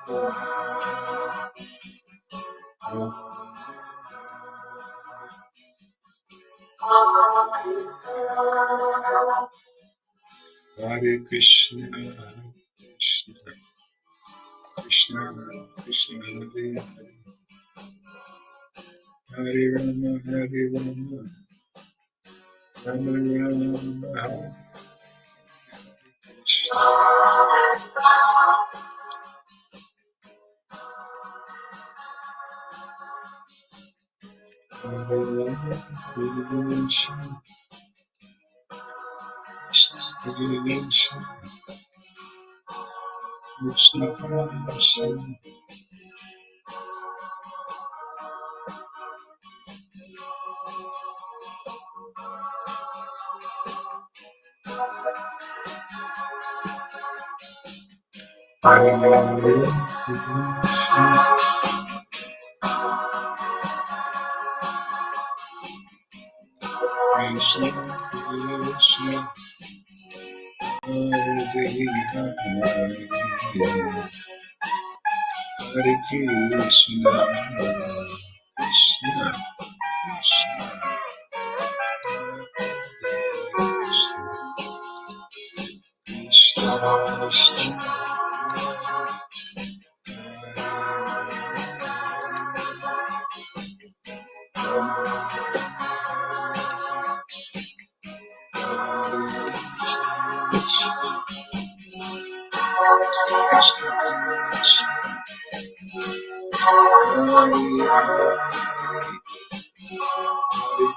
Hare Krishna, Krishna, Krishna, Krishna, Hare Hare, Hare Rama, Hare Rama, Rama Rama, Hare Krishna. Renunciation, renunciation, renunciation. Hare Krishna, Krishna, Hare Hare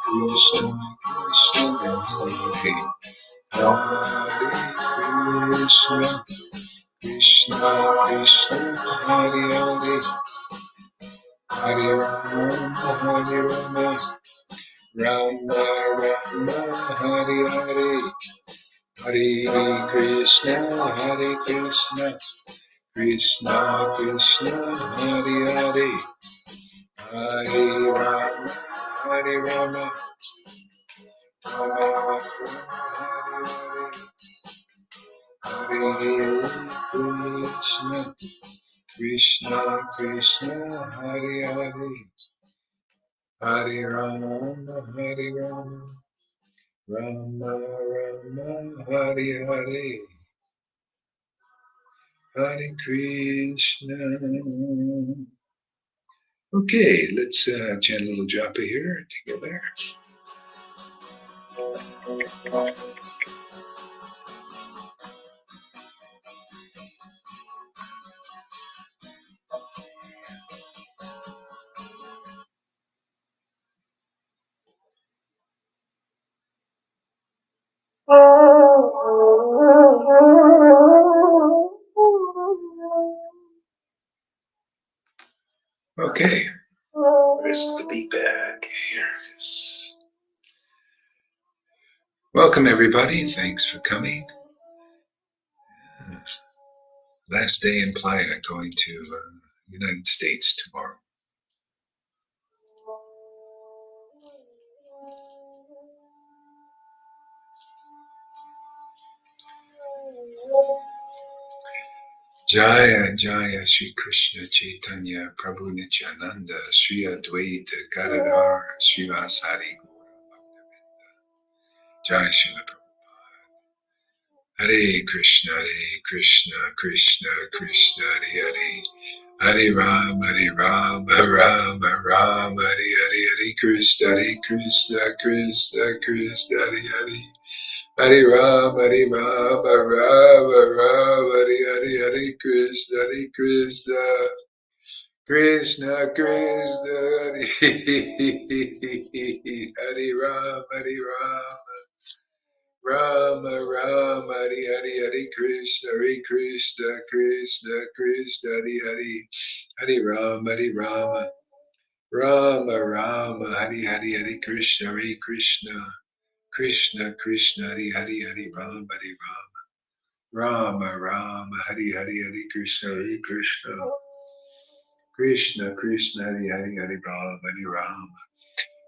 Krishna, Krishna, Krishna, Krishna, Krishna, Krishna, Krishna, Hare Hare, Hare Rama, Hare Rama, Rama Rama, Hare Hare, Hare Krishna, Hare Krishna, Krishna Krishna, Hare Hare, Hare Rama, Hare Rama, Rama Rama, Hare Hare, Hare Krishna, Krishna Krishna, Hare Hare, Hare Rama, Hare Rama, Rama Rama, Hare Hare, Hare Krishna. Okay, let's chant a little japa here together. Okay, where's the beat bag? Here it is. Welcome everybody, thanks for coming. Last day in Playa, going to United States tomorrow. Jaya Jaya Shri Krishna Chaitanya Prabhu Nityananda Shri Advaita Gadadhar Srivasadi Jaya Shri Prabhupada. Hare Krishna Krishna Krishna Hare Hare, Hare Ram Ram Ram Hare Hare Krishna Krishna Krishna Hare Hare, Hare Ram Ram Ram Hare Krishna Krishna Krishna Krishna Hare Ram Rama Rama Hare Krishna Krishna Krishna Hare Rama Rama Rama Hare Krishna Krishna Krishna Hare Rama Rama Hare Krishna Krishna Krishna Hare Rama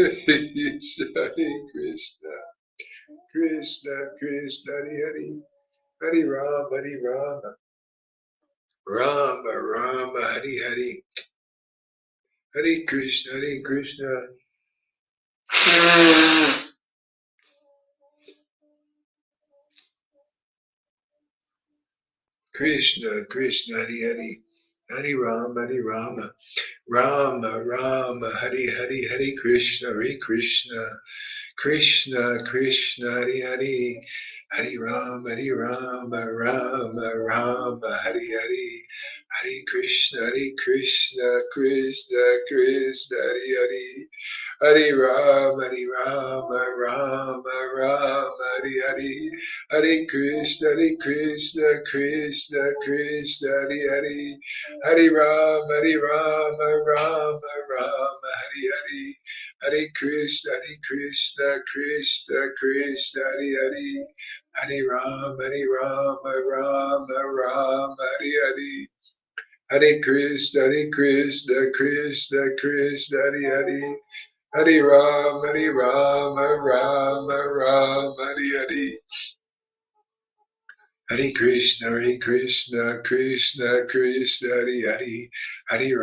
Krishna, Krishna, Krishna, Hare Hare, Hare Rama, Hare Rama, Rama Rama, Hare Hare, Hare Krishna, Hare Krishna, Krishna, Krishna, Hare Hare, Hare Rama, Hare Rama, Rama Rama, Hare Hare, Hare Krishna, Hare Krishna, Krishna, Krishna, Hare Hare, Hare Rama, Hare Rama, Rama Rama, Hare Hare, Hare Krishna, Krishna, Krishna, Hare Hare, Hare Rama, Hare Rama, Rama Rama, Hare Hare, Hare Krishna, Krishna, Krishna, Hare Hare, Hare Rama, Rama Rama, Hare Hare, Hare Krishna, Krishna, Hare Hare, Hare Rama, Rama Rama, Hare Hare, Hare Krishna, Krishna, Hare Hare, Hare Rama, Rama Rama, Hare Hare, Hare Krishna, Krishna, Krishna, Hare Hare, Hare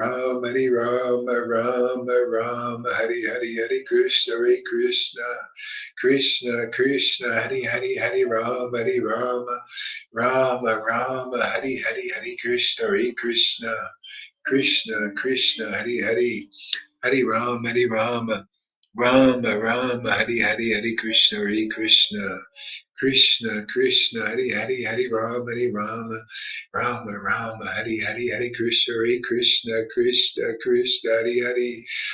Rama, Rama Rama, Hare Hare, Hare Krishna, Krishna, Krishna, Hare Hare, Hare Rama, Rama Rama, Hare Hare, Hare Krishna, Krishna, Krishna, Hare Hare, Hare Rama, Rama Rama, Hare Hare, Hare Krishna, Krishna, Krishna, Hare Hare, Hare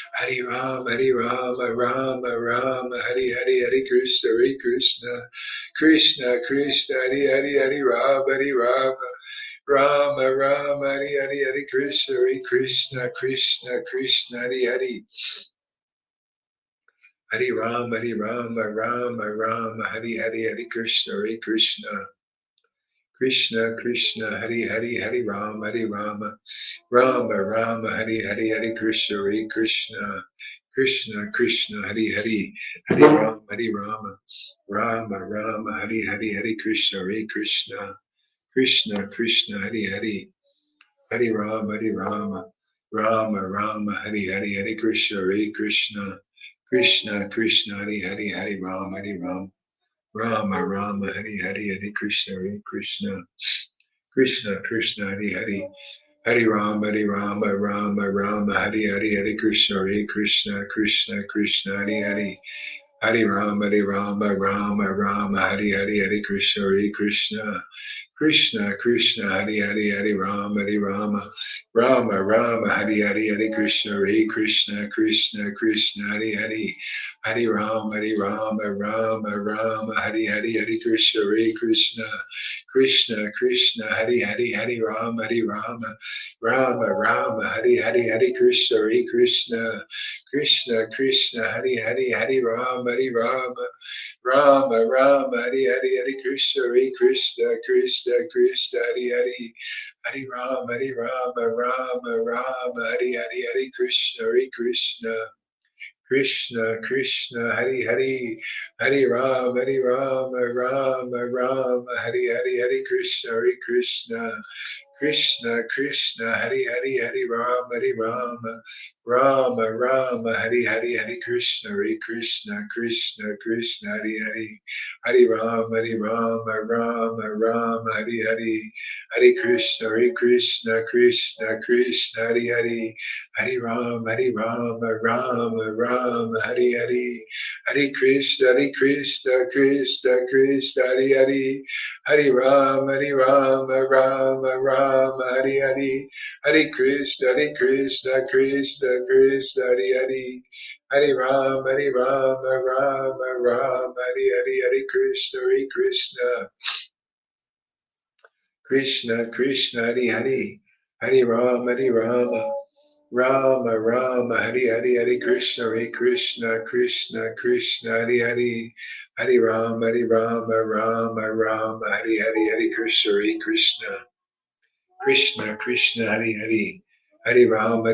Rama, Rama Rama, Hare Hare, Hare Krishna, Krishna, Hare Hare, Hare Rama, Rama Rama, Hare Hare, Hare Krishna, Krishna, Hare Hare, Hare Rama, Rama Rama, Hare Hare, Hare Krishna, Krishna, Hare Hare, Hare Rama, Rama Rama, Hare Hare, Hare Krishna, Krishna, Krishna, Hare Hare, Hare Rama, Rama Rama, Hare Hare, Hare Krishna, Krishna, Krishna, Hare Hare, Hare Rama, Rama Rama, Hare Hare, Hare Krishna, Krishna, Krishna, Hare Hare, Hare Rama, Rama Rama, Hare Hare, Hare Krishna, Krishna, Krishna, Hare Hare, Hare Rama, Rama Rama, Hare Hare, Hare Krishna, Krishna, Krishna, Hare Hare, Hare Rama, Rama Rama, Hare Hare, Hare Krishna, Krishna, Krishna, Hare Hare, Hare Rama, Rama Rama, Hare Hare, Hare Krishna, Krishna, Krishna, Hare Hare, Hare Rama, Rama Rama, Hare Hare, Hare Krishna, Krishna, Hare Hare, Hare Rama, Rama Rama, Hare Hare, Hare Krishna, Krishna, Krishna, Hare Hare, Hare Rama, Rama Rama, Hare Hare, Hare Krishna, Krishna, Krishna, Hare Hare, Hare Rama, Rama Rama, Hare Hare, Hare Krishna, Krishna, Hare Hare, Hare Rama, Rama Hare Hare, Hare Krishna, Krishna, Krishna, Hare Hare, Hare Rama, Rama Hare Hare, Hare Krishna, Krishna, Krishna, Hare Hare, Hare Rama, Rama Hare Hare, Hare Krishna, Krishna, Hare Hare, Hare Rama, Rama Hare Hare, Hare Krishna, Krishna, Hare Hare, Hare Rama, Rama Hare Hare, Hare Krishna, Krishna, Hare Hare, Hare Rama, Rama Hare Hare, Hare Krishna, Krishna, Hare Hare, Hare Rama, Rama Hare Hare, Hare Krishna, Krishna, Hare Hare, Hare Rama, Rama Hare Hare, Hare Krishna, Krishna, Hare Hare, Hare Rama, Rama Hare Hare, Hare Krishna, Krishna, Hare Hare, Hare Rama,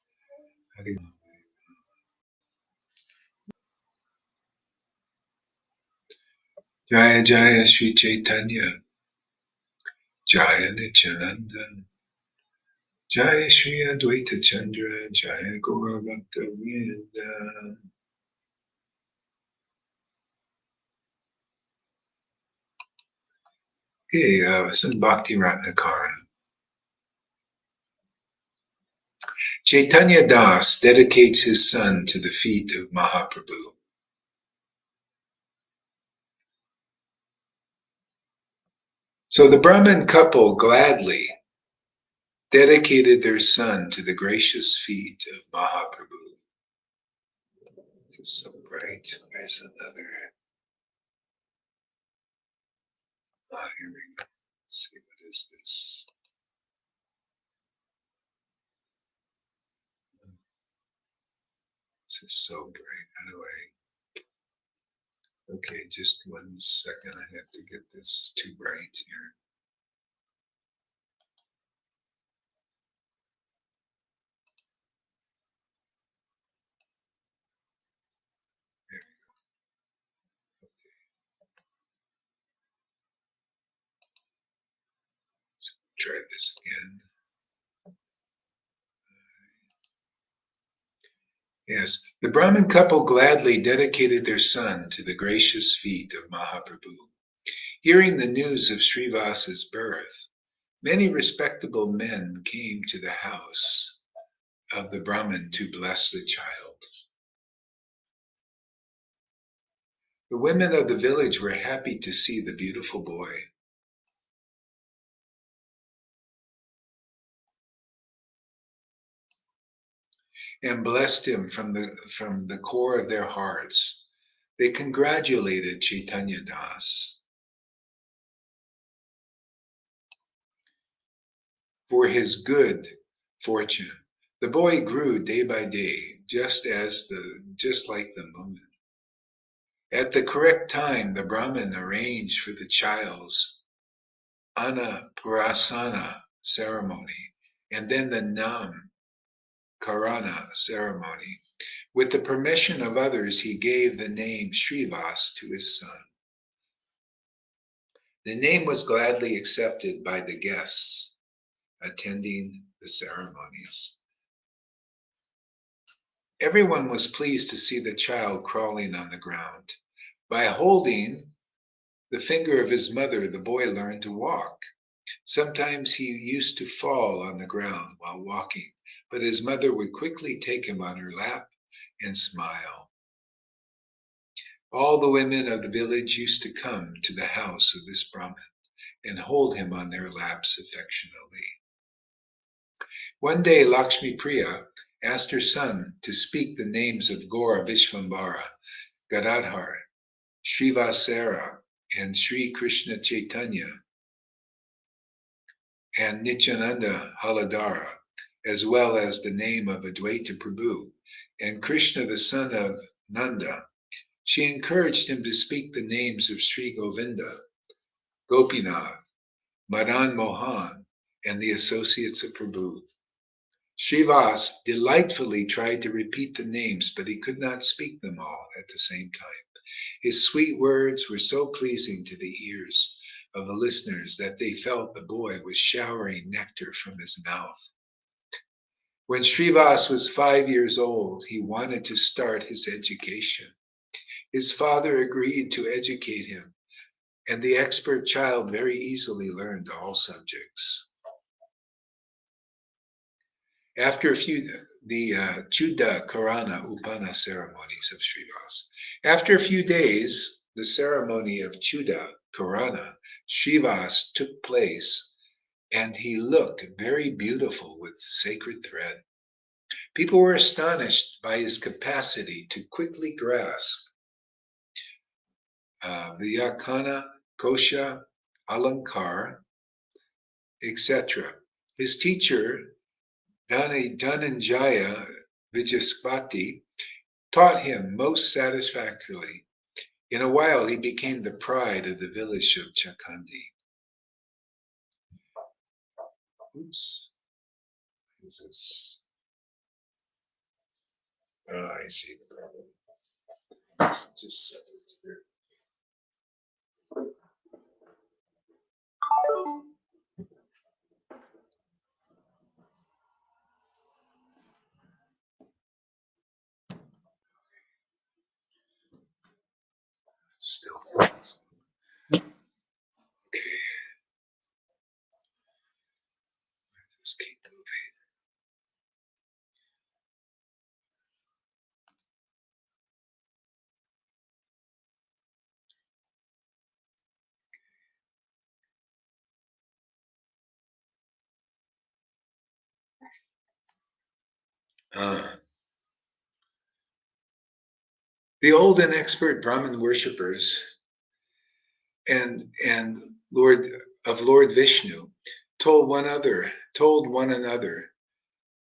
Hari. Jaya Jaya Sri Chaitanya, Jaya Nityananda, Jaya Shri Advaita Chandra, Jaya Gaura Bhakta Vrinda. Okay, some Bhakti Ratnakara. Chaitanya Das dedicates his son to the feet of Mahaprabhu. So the Brahmin couple gladly dedicated their son to the gracious feet of Mahaprabhu. This is so bright. Where's another? Here we go. Let's see, what is this? This is so bright. How do I? Okay, just 1 second. I have to get this. It's too bright here. There we go. Okay. Let's try this again. Yes, the Brahmin couple gladly dedicated their son to the gracious feet of Mahaprabhu. Hearing the news of Srivasa's birth, many respectable men came to the house of the Brahmin to bless the child. The women of the village were happy to see the beautiful boy. And blessed him from the core of their hearts. They congratulated Chaitanya Das for his good fortune. The boy grew day by day, just like the moon. At the correct time, the Brahmin arranged for the child's Annapurasana ceremony and then the Nam Karana ceremony. With the permission of others, he gave the name Srivas to his son. The name was gladly accepted by the guests attending the ceremonies. Everyone was pleased to see the child crawling on the ground. By holding the finger of his mother, the boy learned to walk. Sometimes he used to fall on the ground while walking, but his mother would quickly take him on her lap and smile. All the women of the village used to come to the house of this Brahmin and hold him on their laps affectionately. One day, Lakshmi Priya asked her son to speak the names of Gaura Vishvambara, Gadadhar, Srivasara, and Sri Krishna Chaitanya, and Nityananda Haladara, as well as the name of Advaita Prabhu, and Krishna, the son of Nanda. She encouraged him to speak the names of Sri Govinda, Gopinath, Madan Mohan, and the associates of Prabhu. Srivas delightfully tried to repeat the names, but he could not speak them all at the same time. His sweet words were so pleasing to the ears of the listeners that they felt the boy was showering nectar from his mouth. When Srivas was 5 years old, he wanted to start his education. His father agreed to educate him, and the expert child very easily learned all subjects. After the Chuda Karana Upana ceremonies of Srivas. After a few days, the ceremony of Chuda Karana Srivas took place, and he looked very beautiful with sacred thread. People were astonished by his capacity to quickly grasp Vyakana, Kosha, Alankar, etc. His teacher, Dhananjaya Vijaspati, taught him most satisfactorily. In a while, he became the pride of the village of Chakandi. Oops. What is this? I see the problem. Just set it here. Still. Okay. Just keep moving. The old and expert Brahmin worshippers and Lord Vishnu told one another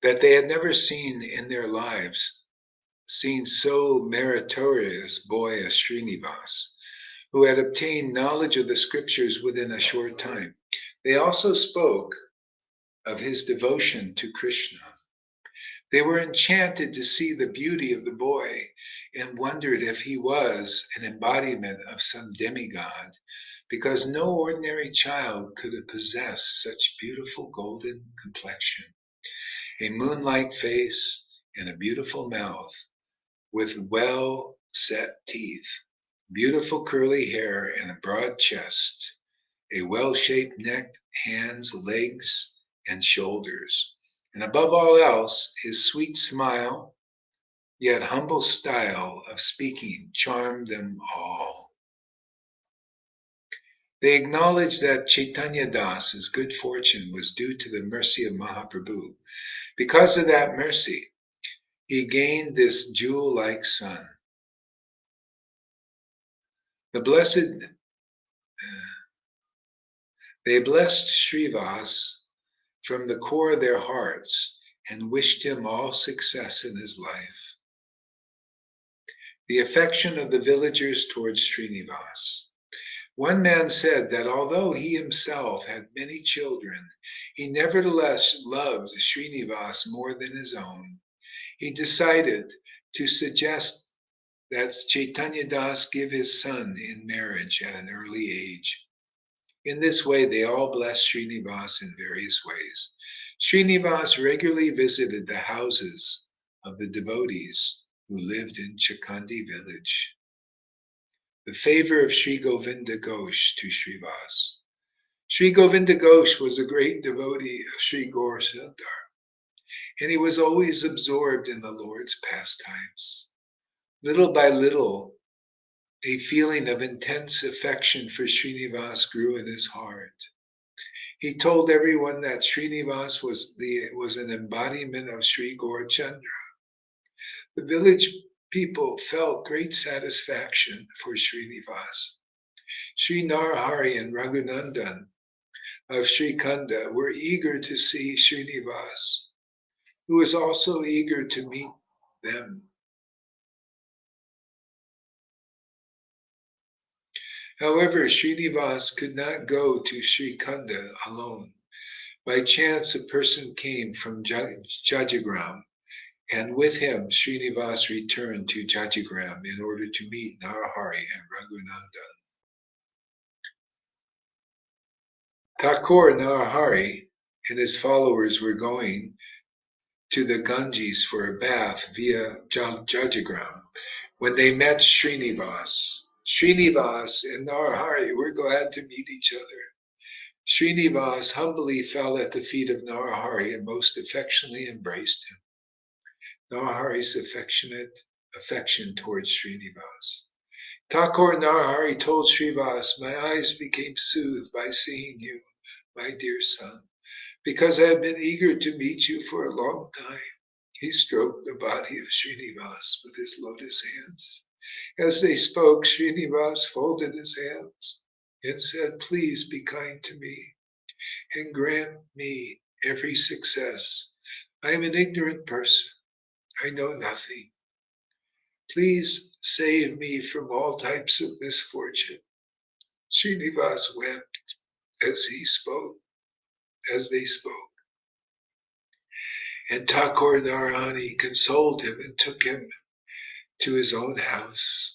that they had never seen in their lives seen so meritorious boy as Srinivas, who had obtained knowledge of the scriptures within a short time. They also spoke of his devotion to Krishna. They were enchanted to see the beauty of the boy and wondered if he was an embodiment of some demigod, because no ordinary child could have possessed such beautiful golden complexion, a moon-like face, and a beautiful mouth with well set teeth, beautiful curly hair, and a broad chest, a well shaped neck, hands, legs, and shoulders. And above all else, his sweet smile, yet humble style of speaking charmed them all. They acknowledged that Chaitanya Das's good fortune was due to the mercy of Mahaprabhu. Because of that mercy, he gained this jewel-like son. The blessed, they blessed Srivas from the core of their hearts and wished him all success in his life. The affection of the villagers towards Srinivas. One man said that although he himself had many children, he nevertheless loved Srinivas more than his own. He decided to suggest that Chaitanya Das give his son in marriage at an early age. In this way, they all blessed Srinivas in various ways. Srinivas regularly visited the houses of the devotees who lived in Chakandi village. The favor of Sri Govinda Ghosh to Srivas. Sri Govinda Ghosh was a great devotee of Sri Gaur Sundar, and he was always absorbed in the Lord's pastimes. Little by little, a feeling of intense affection for Srinivas grew in his heart. He told everyone that Srinivas was an embodiment of Sri Gaurachandra. The village people felt great satisfaction for Srinivas. Sri Narahari and Raghunandan of Sri Kanda were eager to see Srinivas, who was also eager to meet them. However, Srinivas could not go to Sri Kanda alone. By chance, a person came from Jajagram, and with him, Srinivas returned to Jajagram in order to meet Narahari and Raghunandan. Thakur Narahari and his followers were going to the Ganges for a bath via Jajagram when they met Srinivas. Srinivas and Narahari were glad to meet each other. Srinivas humbly fell at the feet of Narahari and most affectionately embraced him. Narahari's affection towards Srinivas. Thakur Narahari told Srinivas, "My eyes became soothed by seeing you, my dear son, because I have been eager to meet you for a long time." He stroked the body of Srinivas with his lotus hands. As they spoke, Srinivas folded his hands and said, "Please be kind to me and grant me every success. I am an ignorant person. I know nothing. Please save me from all types of misfortune." Srinivas wept as they spoke. And Thakur Narayana consoled him and took him to his own house.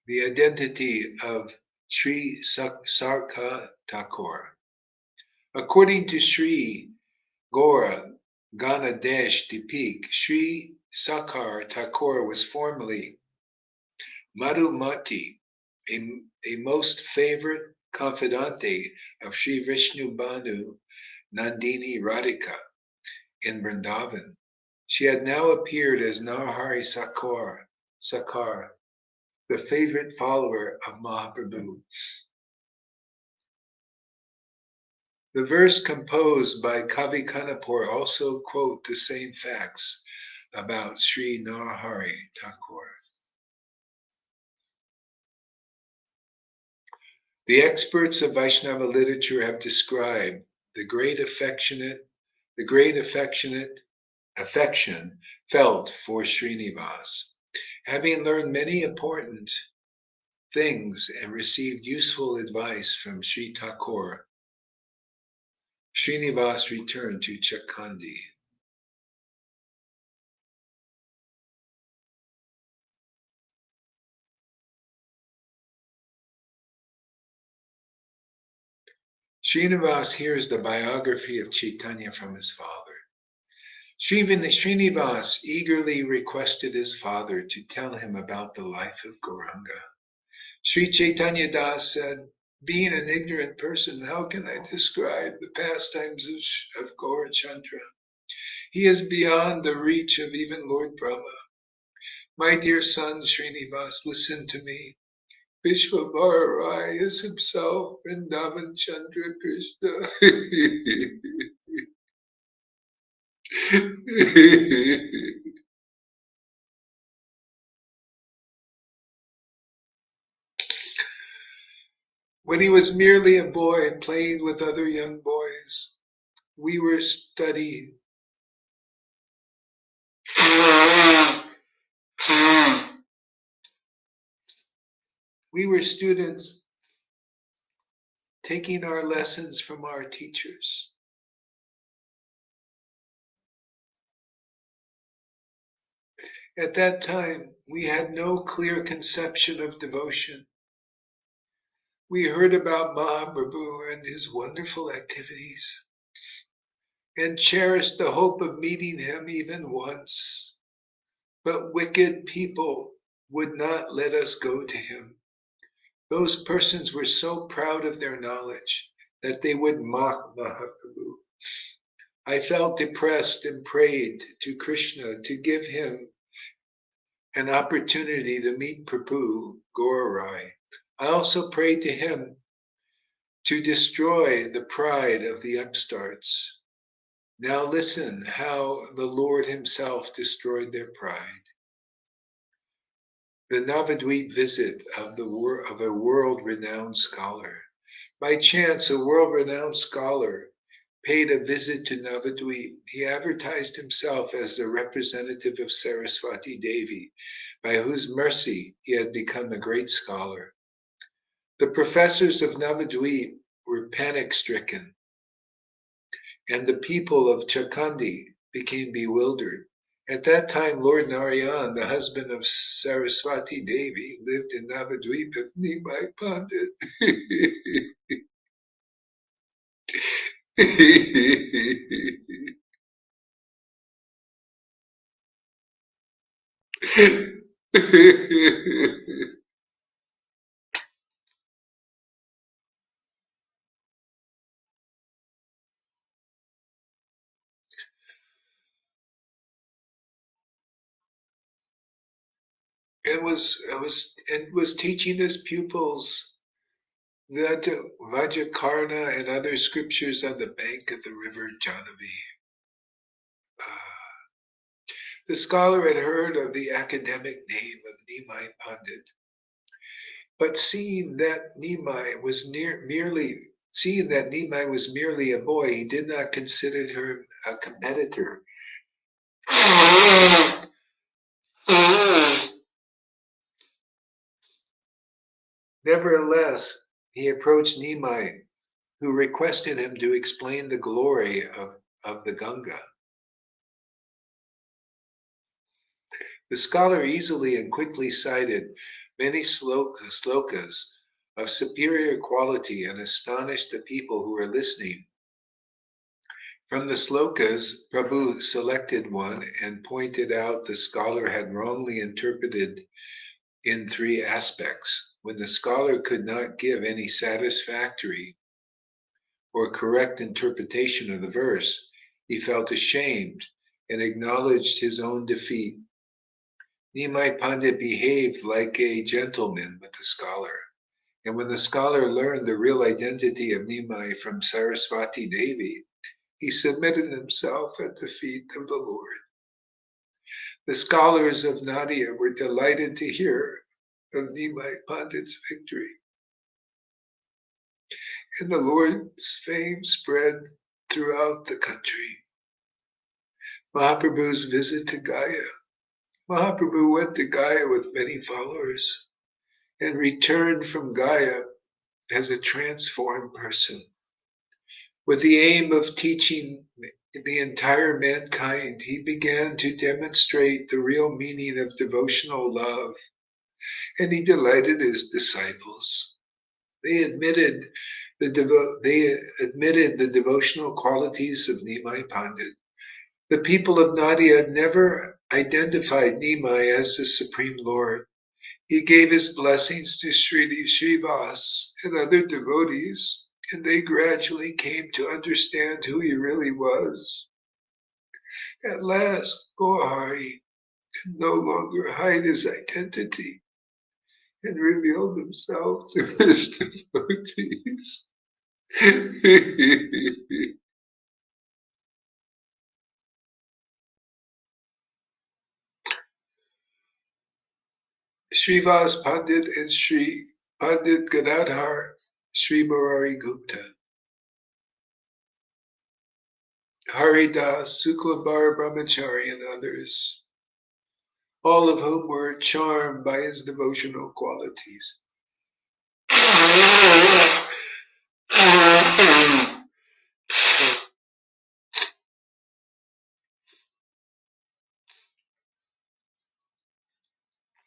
The identity of Sri Sarka Thakur. According to Sri Gora Ganadesh Deepik, Sri Sakar Thakur was formerly Madhumati, a most favorite confidante of Sri Vishnu Banu Nandini Radhika in Vrindavan. She had now appeared as Narahari Sakar, the favorite follower of Mahaprabhu. The verse composed by Kavi Kanapur also quote the same facts about Sri Narahari Thakur. The experts of Vaishnava literature have described the great affection felt for Srinivas. Having learned many important things and received useful advice from Sri Thakur, Srinivas returned to Chakandi. Srinivas hears the biography of Chaitanya from his father. Srinivas eagerly requested his father to tell him about the life of Gauranga. Sri Chaitanya Das said, being an ignorant person, how can I describe the pastimes of Gaurachandra? He is beyond the reach of even Lord Brahma. My dear son Srinivas, listen to me. Vishwabhara Rai is himself Vrindavan Chandra Krishna. When he was merely a boy playing with other young boys, we were studying. We were students taking our lessons from our teachers. At that time, we had no clear conception of devotion. We heard about Mahaprabhu and his wonderful activities and cherished the hope of meeting him even once. But wicked people would not let us go to him. Those persons were so proud of their knowledge that they would mock Mahaprabhu. I felt depressed and prayed to Krishna to give him an opportunity to meet Prabhu Gaurai. I also prayed to him to destroy the pride of the upstarts. Now listen how the Lord himself destroyed their pride. The Navadvip visit of a world-renowned scholar. By chance, a world-renowned scholar paid a visit to Navadvip. He advertised himself as the representative of Saraswati Devi, by whose mercy he had become a great scholar. The professors of Navadvip were panic-stricken, and the people of Chakandi became bewildered. At that time, Lord Narayan, the husband of Saraswati Devi, lived in Navadvip of Nimai Pandit. and was teaching his pupils Vajakarna and other scriptures on the bank of the river Jahnavi. The scholar had heard of the academic name of Nimai Pandit, but seeing that Nimai was merely a boy, he did not consider her a competitor. Nevertheless, he approached Nimai, who requested him to explain the glory of the Ganga. The scholar easily and quickly cited many slokas of superior quality and astonished the people who were listening. From the slokas, Prabhu selected one and pointed out the scholar had wrongly interpreted in three aspects. When the scholar could not give any satisfactory or correct interpretation of the verse, he felt ashamed and acknowledged his own defeat. Nimai Pandit behaved like a gentleman with the scholar. And when the scholar learned the real identity of Nimai from Saraswati Devi, he submitted himself at the feet of the Lord. The scholars of Nadia were delighted to hear of Nimai Pandit's victory. And the Lord's fame spread throughout the country. Mahaprabhu's visit to Gaya. Mahaprabhu went to Gaya with many followers and returned from Gaya as a transformed person. With the aim of teaching the entire mankind, he began to demonstrate the real meaning of devotional love, and he delighted his disciples. They admitted the devotional qualities of Nimai Pandit. The people of Nadia never identified Nimai as the Supreme Lord. He gave his blessings to Sri Srivas and other devotees, and they gradually came to understand who he really was. At last, Gohari could no longer hide his identity and revealed himself to his devotees. Srivas Pandit and Sri Pandit Ganadhar, Sri Murari Gupta, Haridas, Suklabar Brahmachari, and others, all of whom were charmed by his devotional qualities.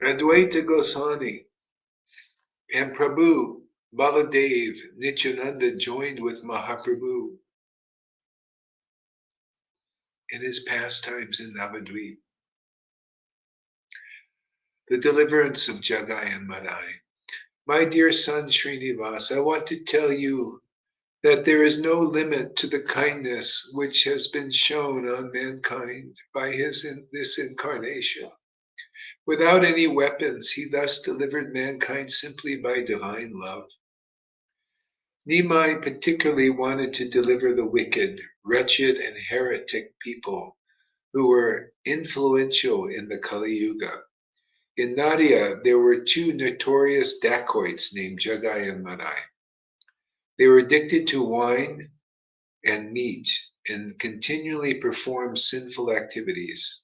Advaita Goswami and Prabhu Baladev Nityananda joined with Mahaprabhu in his pastimes in Navadvip. The deliverance of Jagai and Madai. My dear son Srinivas, I want to tell you that there is no limit to the kindness which has been shown on mankind by this incarnation. Without any weapons, he thus delivered mankind simply by divine love. Nimai particularly wanted to deliver the wicked, wretched, and heretic people who were influential in the Kali Yuga. In Nadia, there were two notorious dacoits named Jagai and Madai. They were addicted to wine and meat and continually performed sinful activities.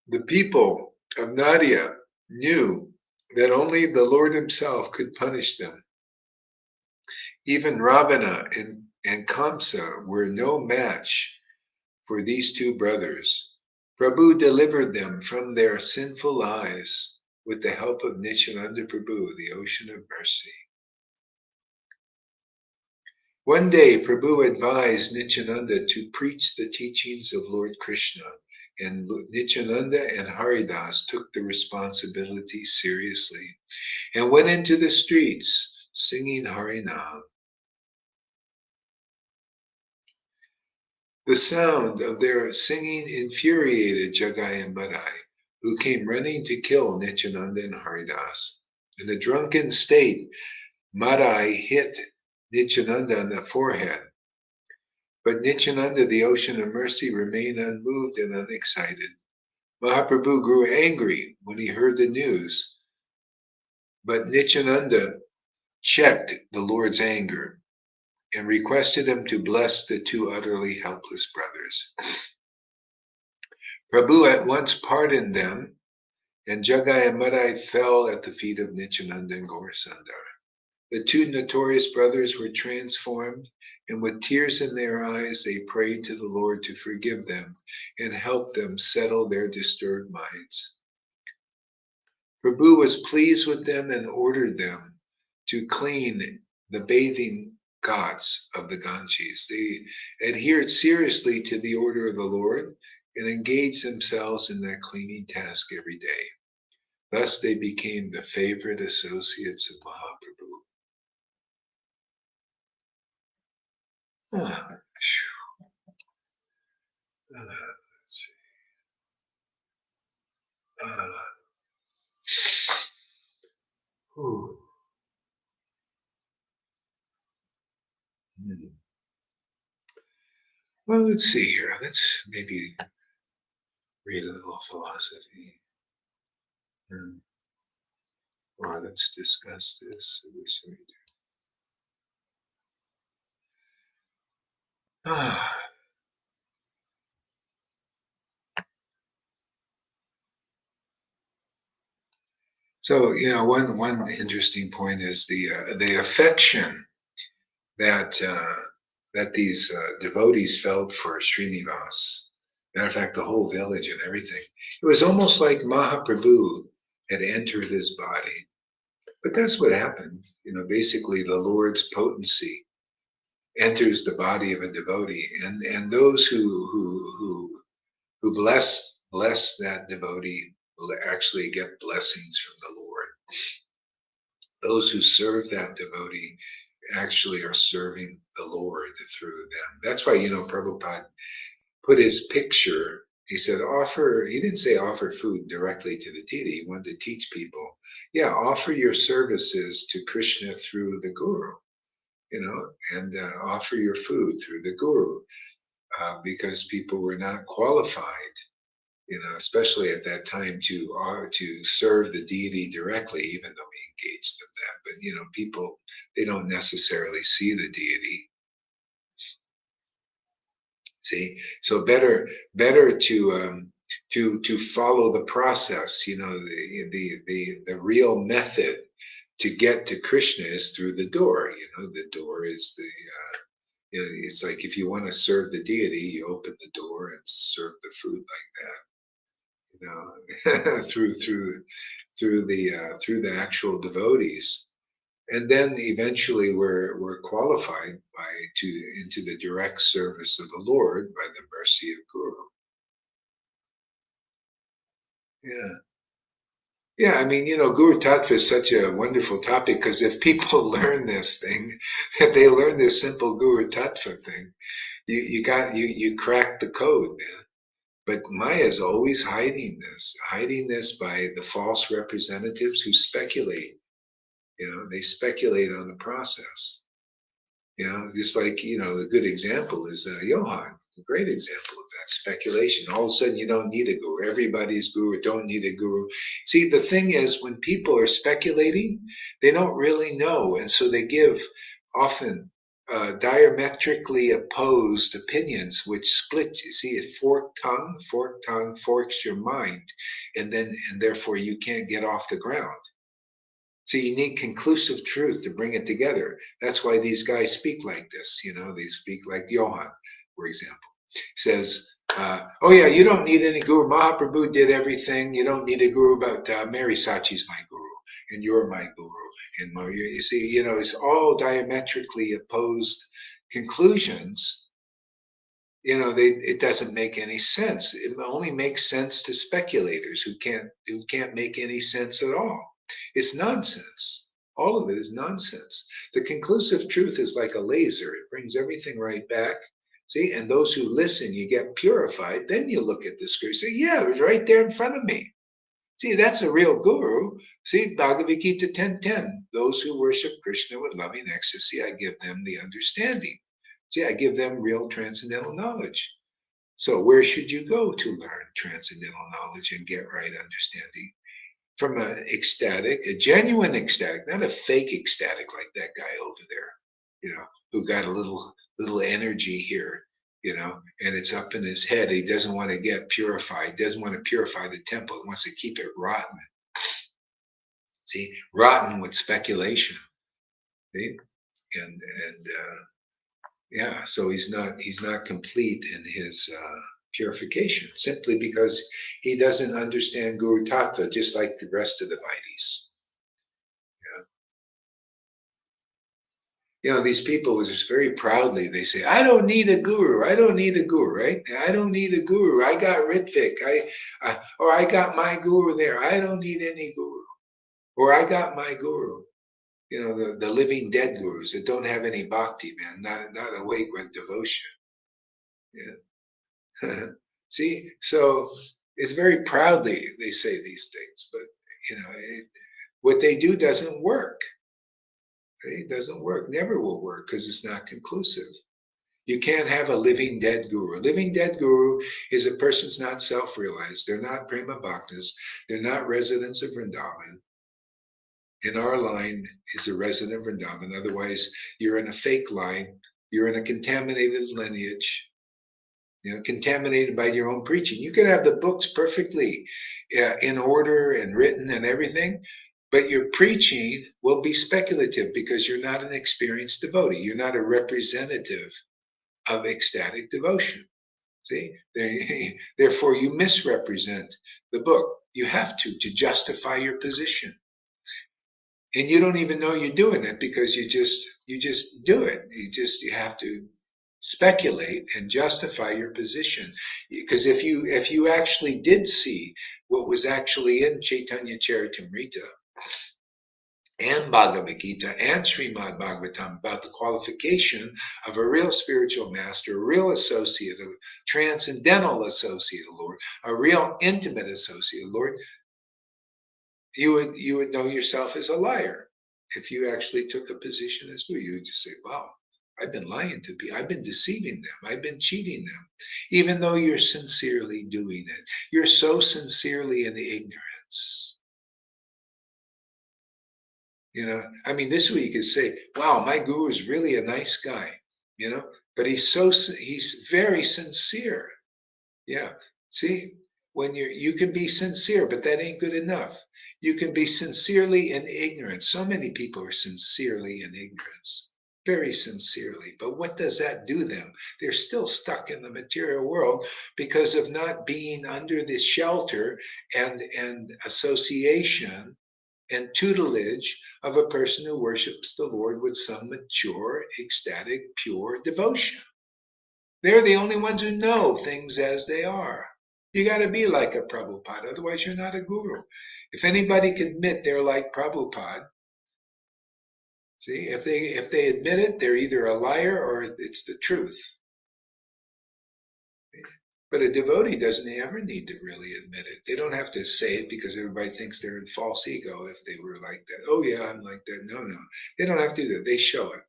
The people of Nadia knew that only the Lord himself could punish them. Even Ravana and Kamsa were no match for these two brothers. Prabhu delivered them from their sinful lives with the help of Nityananda Prabhu, the ocean of mercy. One day, Prabhu advised Nityananda to preach the teachings of Lord Krishna, and Nityananda and Haridas took the responsibility seriously and went into the streets singing Harinam. The sound of their singing infuriated Jagai and Madai, who came running to kill Nityananda and Haridas. In a drunken state, Madai hit Nityananda on the forehead. But Nityananda, the ocean of mercy, remained unmoved and unexcited. Mahaprabhu grew angry when he heard the news, but Nityananda checked the Lord's anger and requested him to bless the two utterly helpless brothers. Prabhu at once pardoned them, and Jagai and Madai fell at the feet of Nityananda and Gaurasundar. The two notorious brothers were transformed, and with tears in their eyes, they prayed to the Lord to forgive them and help them settle their disturbed minds. Prabhu was pleased with them and ordered them to clean the bathing ghats of the Ganges. They adhered seriously to the order of the Lord and engaged themselves in that cleaning task every day. Thus, they became the favorite associates of Mahaprabhu. Let's see. Well, let's see here. Let's maybe read a little philosophy. Or let's discuss this. What should we do? So, one interesting point is the affection that these devotees felt for Srinivas. Matter of fact, the whole village and everything. It was almost like Mahaprabhu had entered his body. But that's what happened. Basically, the Lord's potency enters the body of a devotee, and those who bless that devotee will actually get blessings from the Lord. Those who serve that devotee actually are serving the Lord through them. That's why, Prabhupada put his picture, he said, he didn't say offer food directly to the deity. He wanted to teach people, offer your services to Krishna through the Guru, and offer your food through the Guru, because people were not qualified, especially at that time to serve the deity directly, even though he engaged them that. But people, they don't necessarily see the deity. See, so better to follow the process. The real method to get to Krishna is through the door. The door is it's like if you want to serve the deity, you open the door and serve the food like that. through the actual devotees, and then eventually we're qualified into the direct service of the Lord by the mercy of Guru. Yeah, I mean, Guru Tattva is such a wonderful topic, because if people learn this thing, if they learn this simple Guru Tattva thing, you crack the code, man. But Maya is always hiding this by the false representatives who speculate. They speculate on the process. Just like, the good example is Johann, a great example of that speculation. All of a sudden, you don't need a guru. Everybody's guru, don't need a guru. See, the thing is, when people are speculating, they don't really know. And so they give often diametrically opposed opinions, which split. You see, a forked tongue forks your mind, and therefore you can't get off the ground. So you need conclusive truth to bring it together. That's why these guys speak like this. They speak like Johann, for example, says, oh yeah, you don't need any guru. Mahaprabhu did everything. You don't need a guru, but Mary Sachi's my guru, and you're my guru. And you see, it's all diametrically opposed conclusions. It doesn't make any sense. It only makes sense to speculators who can't make any sense at all. It's nonsense. All of it is nonsense. The conclusive truth is like a laser. It brings everything right back. See, and those who listen, you get purified. Then you look at the script, say, yeah, it was right there in front of me. See, that's a real guru. See, Bhagavad Gita 10:10. Those who worship Krishna with loving ecstasy, I give them the understanding. See, I give them real transcendental knowledge. So where should you go to learn transcendental knowledge and get right understanding? From a genuine ecstatic, not a fake ecstatic like that guy over there, who got a little energy here, and it's up in his head. He doesn't want to get purified, doesn't want to purify the temple. He wants to keep it rotten. See, rotten with speculation. See? And yeah, so he's not complete in his purification simply because he doesn't understand Guru Tattva, just like the rest of the Vaidis. These people just very proudly, they say, I don't need a guru. I don't need a guru, right? I don't need a guru. I got Ritvik. Or I got my guru there. I don't need any guru. Or I got my guru. The living dead gurus that don't have any bhakti, man, not awake with devotion. Yeah. See, so it's very proudly they say these things, but what they do doesn't work. It doesn't work, never will work, because it's not conclusive. You can't have a living dead guru. A living dead guru is a person's not self-realized. They're not prema bhaktas. They're not residents of Vrindavan. In our line is a resident of Vrindavan. Otherwise, you're in a fake line. You're in a contaminated lineage. Contaminated by your own preaching. You could have the books perfectly in order and written and everything, but your preaching will be speculative because you're not an experienced devotee. You're not a representative of ecstatic devotion. See? Therefore, you misrepresent the book. You have to justify your position. And you don't even know you're doing it because you just do it. You have to speculate and justify your position, because if you actually did see what was actually in Chaitanya Charitamrita and Bhagavad Gita and Srimad Bhagavatam about the qualification of a real spiritual master, a real associate, a transcendental associate of Lord, a real intimate associate of Lord, you would know yourself as a liar if you actually took a position as Guru. You would just say, wow, I've been lying to people. I've been deceiving them. I've been cheating them. Even though you're sincerely doing it. You're so sincerely in ignorance. This way you could say, wow, my guru is really a nice guy, but he's very sincere. Yeah. See, when you can be sincere, but that ain't good enough. You can be sincerely in ignorance. So many people are sincerely in ignorance. Very sincerely. But what does that do them? They're still stuck in the material world because of not being under the shelter and association and tutelage of a person who worships the Lord with some mature, ecstatic, pure devotion. They're the only ones who know things as they are. You got to be like a Prabhupada, otherwise you're not a guru. If anybody can admit they're like Prabhupada, see, if they admit it, they're either a liar or it's the truth. But a devotee doesn't ever need to really admit it. They don't have to say it because everybody thinks they're in false ego if they were like that. Oh yeah, I'm like that. No. They don't have to do that. They show it.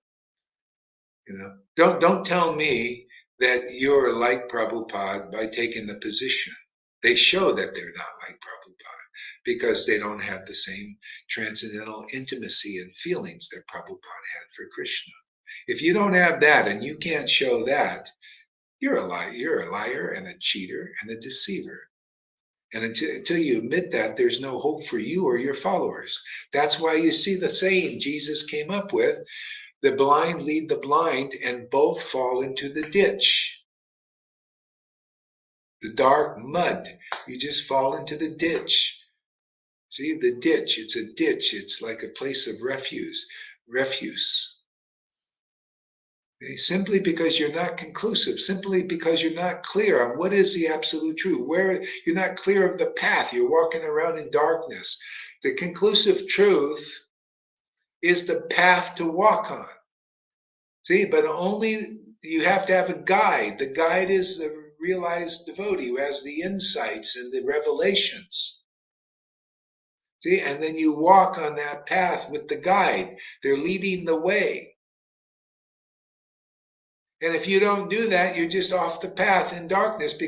Don't tell me that you're like Prabhupada by taking the position. They show that they're not like Prabhupada because they don't have the same transcendental intimacy and feelings that Prabhupada had for Krishna. If you don't have that and you can't show that, you're a liar and a cheater and a deceiver. And until you admit that, there's no hope for you or your followers. That's why you see the saying Jesus came up with, the blind lead the blind and both fall into the ditch. The dark mud, you just fall into the ditch. See, the ditch, it's a ditch. It's like a place of refuse. Okay? Simply because you're not conclusive, simply because you're not clear on what is the absolute truth, where you're not clear of the path, you're walking around in darkness. The conclusive truth is the path to walk on. See, but only you have to have a guide. The guide is the realized devotee who has the insights and the revelations. See, and then you walk on that path with the guide. They're leading the way. And if you don't do that, you're just off the path in darkness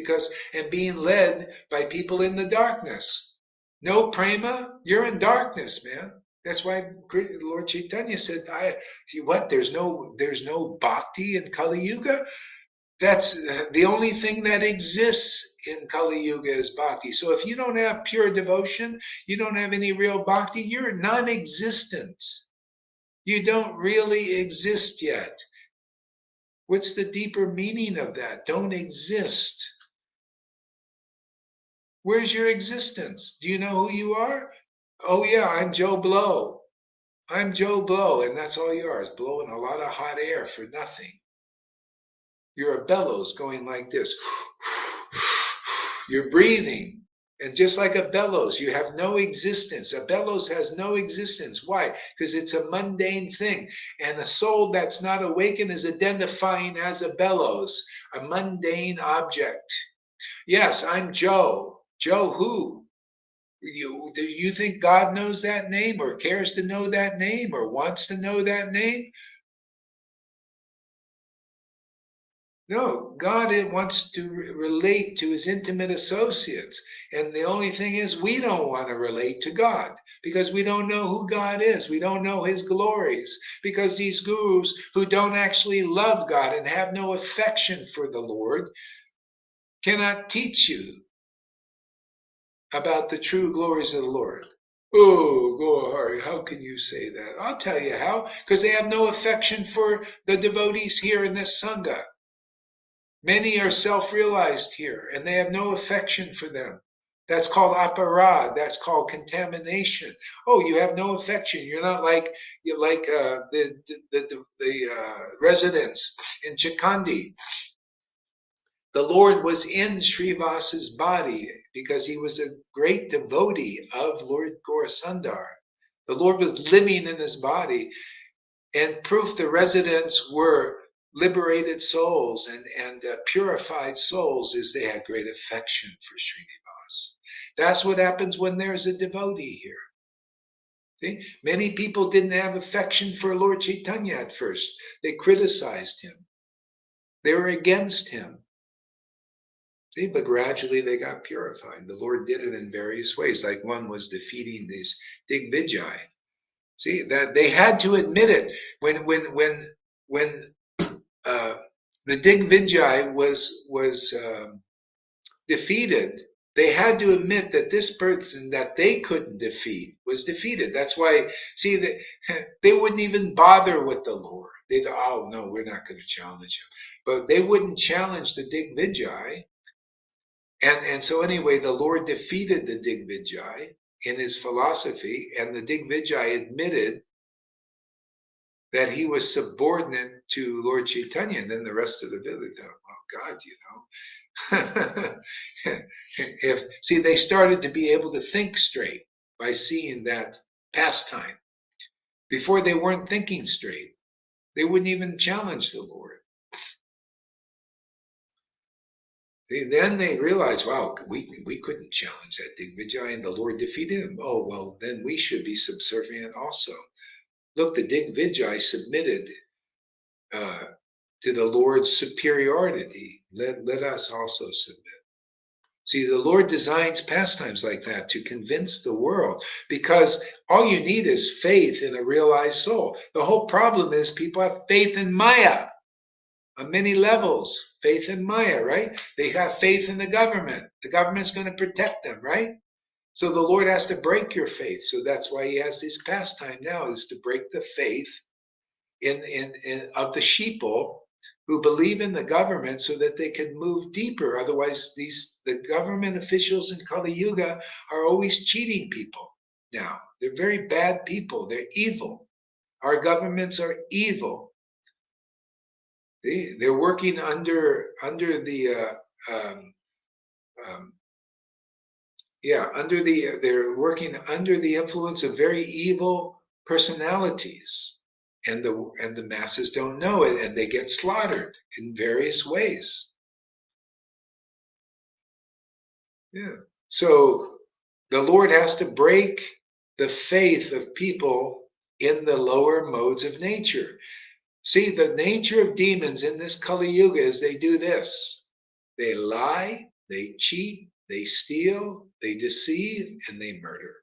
and being led by people in the darkness. No prema, you're in darkness, man. That's why Lord Chaitanya said, there's no bhakti in Kali Yuga? That's the only thing that exists in Kali Yuga is bhakti. So if you don't have pure devotion, you don't have any real bhakti, you're non-existent. You don't really exist yet. What's the deeper meaning of that? Don't exist. Where's your existence? Do you know who you are? Oh yeah, I'm Joe Blow. I'm Joe Blow, and that's all you are, is blowing a lot of hot air for nothing. You're a bellows going like this. You're breathing. And just like a bellows, you have no existence. A bellows has no existence. Why? Because it's a mundane thing. And a soul that's not awakened is identifying as a bellows, a mundane object. Yes, I'm Joe. Joe who? Do you think God knows that name or cares to know that name or wants to know that name? No, God wants to relate to his intimate associates. And the only thing is, we don't want to relate to God because we don't know who God is. We don't know his glories because these gurus who don't actually love God and have no affection for the Lord cannot teach you about the true glories of the Lord. Oh, Gohari, how can you say that? I'll tell you how. Because they have no affection for the devotees here in this Sangha. Many are self-realized here, and they have no affection for them. That's called aparad. That's called contamination. Oh, you have no affection. You're not like the residents in Chikandi. The Lord was in Srivasa's body because he was a great devotee of Lord Gaurasundar. The Lord was living in his body, and proof the residents were liberated souls and purified souls is they had great affection for Srinivas. That's what happens when there's a devotee here. See? Many people didn't have affection for Lord Chaitanya at first. They criticized him. They were against him. See? But gradually they got purified. The Lord did it in various ways. Like one was defeating these Digvijay. See, that they had to admit it when the Digvijay was defeated. They had to admit that this person that they couldn't defeat was defeated. That's why, see, they wouldn't even bother with the Lord. They thought, oh no, we're not going to challenge him. But they wouldn't challenge the Digvijay. And so anyway, the Lord defeated the Digvijay in his philosophy, and the Digvijay admitted that he was subordinate to Lord Chaitanya, and then the rest of the village thought, oh God, see, they started to be able to think straight by seeing that pastime. Before they weren't thinking straight. They wouldn't even challenge the Lord. Then they realized, wow, we couldn't challenge that Digvijay, and the Lord defeated him. Oh, well, then we should be subservient also. Look, the Digvijay submitted to the Lord's superiority. Let us also submit. See, the Lord designs pastimes like that to convince the world, because all you need is faith in a realized soul. The whole problem is people have faith in Maya on many levels. Faith in Maya, right? They have faith in the government. The government's going to protect them, right? So the Lord has to break your faith. So that's why he has this pastime now, is to break the faith of the sheeple who believe in the government so that they can move deeper. Otherwise, the government officials in Kali Yuga are always cheating people now. They're very bad people. They're evil. Our governments are evil. They're working under the they're working under the influence of very evil personalities, and the masses don't know it, and they get slaughtered in various ways. Yeah. So the Lord has to break the faith of people in the lower modes of nature. See, the nature of demons in this Kali Yuga is they do this. They lie, they cheat, they steal, they deceive, and they murder.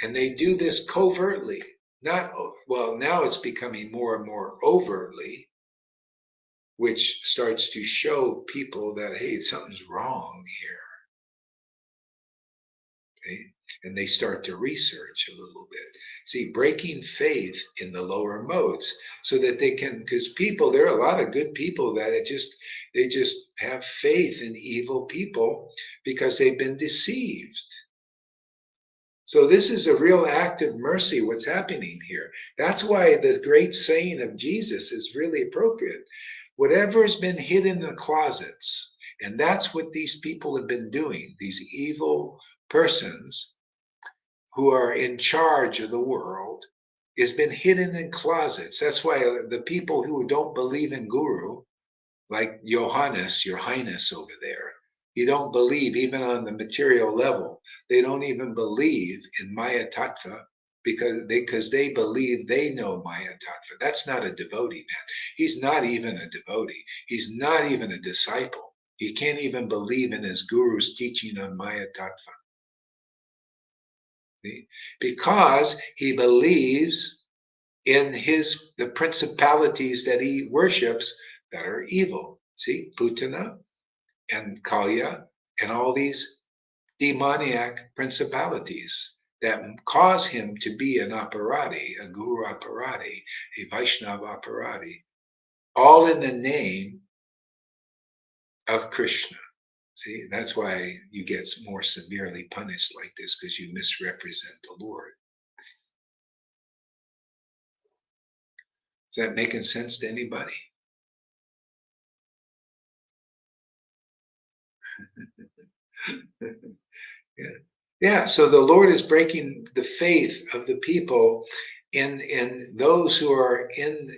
And they do this covertly. Not, well, now it's becoming more and more overtly, which starts to show people that, hey, something's wrong here. Okay? And they start to research a little bit. See, breaking faith in the lower modes so that they can, because people, there are a lot of good people that they just have faith in evil people because they've been deceived. So this is a real act of mercy, what's happening here. That's why the great saying of Jesus is really appropriate. Whatever's been hidden in the closets, and that's what these people have been doing, these evil persons who are in charge of the world, has been hidden in closets. That's why the people who don't believe in Guru, like Johannes, your highness over there, you don't believe even on the material level. They don't even believe in Maya Tattva because they believe they know Maya Tattva. That's not a devotee, man. He's not even a devotee. He's not even a disciple. He can't even believe in his guru's teaching on Maya Tattva. See? Because he believes in the principalities that he worships that are evil. See, Putana and Kalya and all these demoniac principalities that cause him to be an aparati, a guru aparati, a Vaishnava aparati, all in the name of Krishna. See, that's why you get more severely punished like this, because you misrepresent the Lord. Is that making sense to anybody? Yeah. Yeah, so the Lord is breaking the faith of the people in those who are in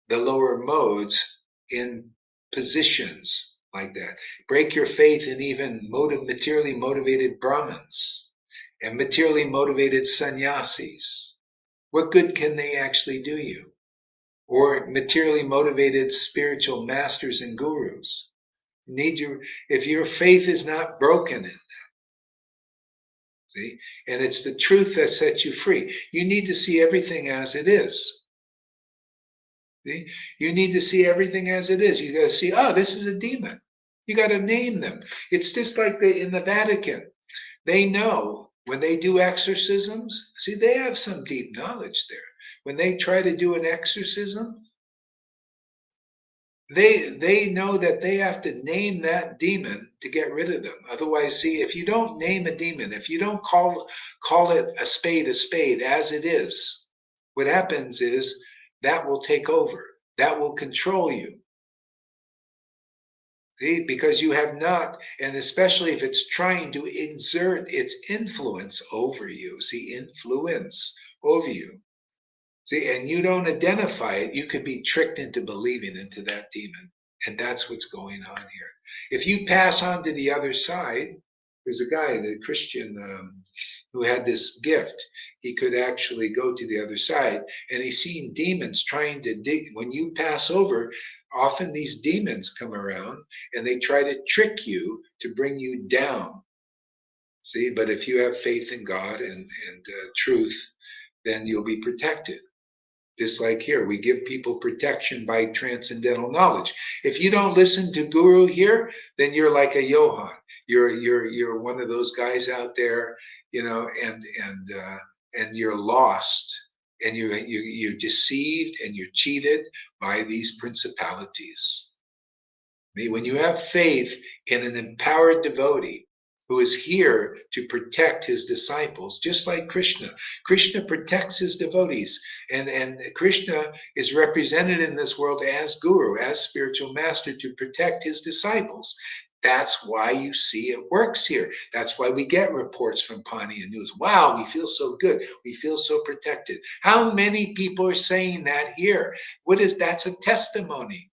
the lower modes in positions like that. Break your faith in even materially motivated Brahmins and materially motivated sannyasis. What good can they actually do you? Or materially motivated spiritual masters and gurus. If your faith is not broken in, see, and it's the truth that sets you free. You need to see everything as it is. See? You need to see everything as it is. You got to see, oh, this is a demon. You got to name them. It's just like in the Vatican. They know when they do exorcisms. See, they have some deep knowledge there. When they try to do an exorcism, they know that they have to name that demon to get rid of them. Otherwise, see, if you don't name a demon, if you don't call it a spade as it is, what happens is that will take over. That will control you. See, because you have not, and especially if it's trying to exert its influence over you, see, influence over you. See, and you don't identify it, you could be tricked into believing into that demon. And that's what's going on here. If you pass on to the other side, there's a guy, the Christian, who had this gift. He could actually go to the other side, and he's seen demons trying to dig. When you pass over, often these demons come around and they try to trick you to bring you down. See, but if you have faith in God and truth, then you'll be protected. Just like here, we give people protection by transcendental knowledge. If you don't listen to Guru here, then you're like a Johan. You're one of those guys out there, and you're lost, and you're deceived and you're cheated by these principalities. When you have faith in an empowered devotee who is here to protect his disciples, just like Krishna. Krishna protects his devotees, and Krishna is represented in this world as guru, as spiritual master to protect his disciples. That's why you see it works here. That's why we get reports from Pania News. Wow, we feel so good. We feel so protected. How many people are saying that here? That's a testimony.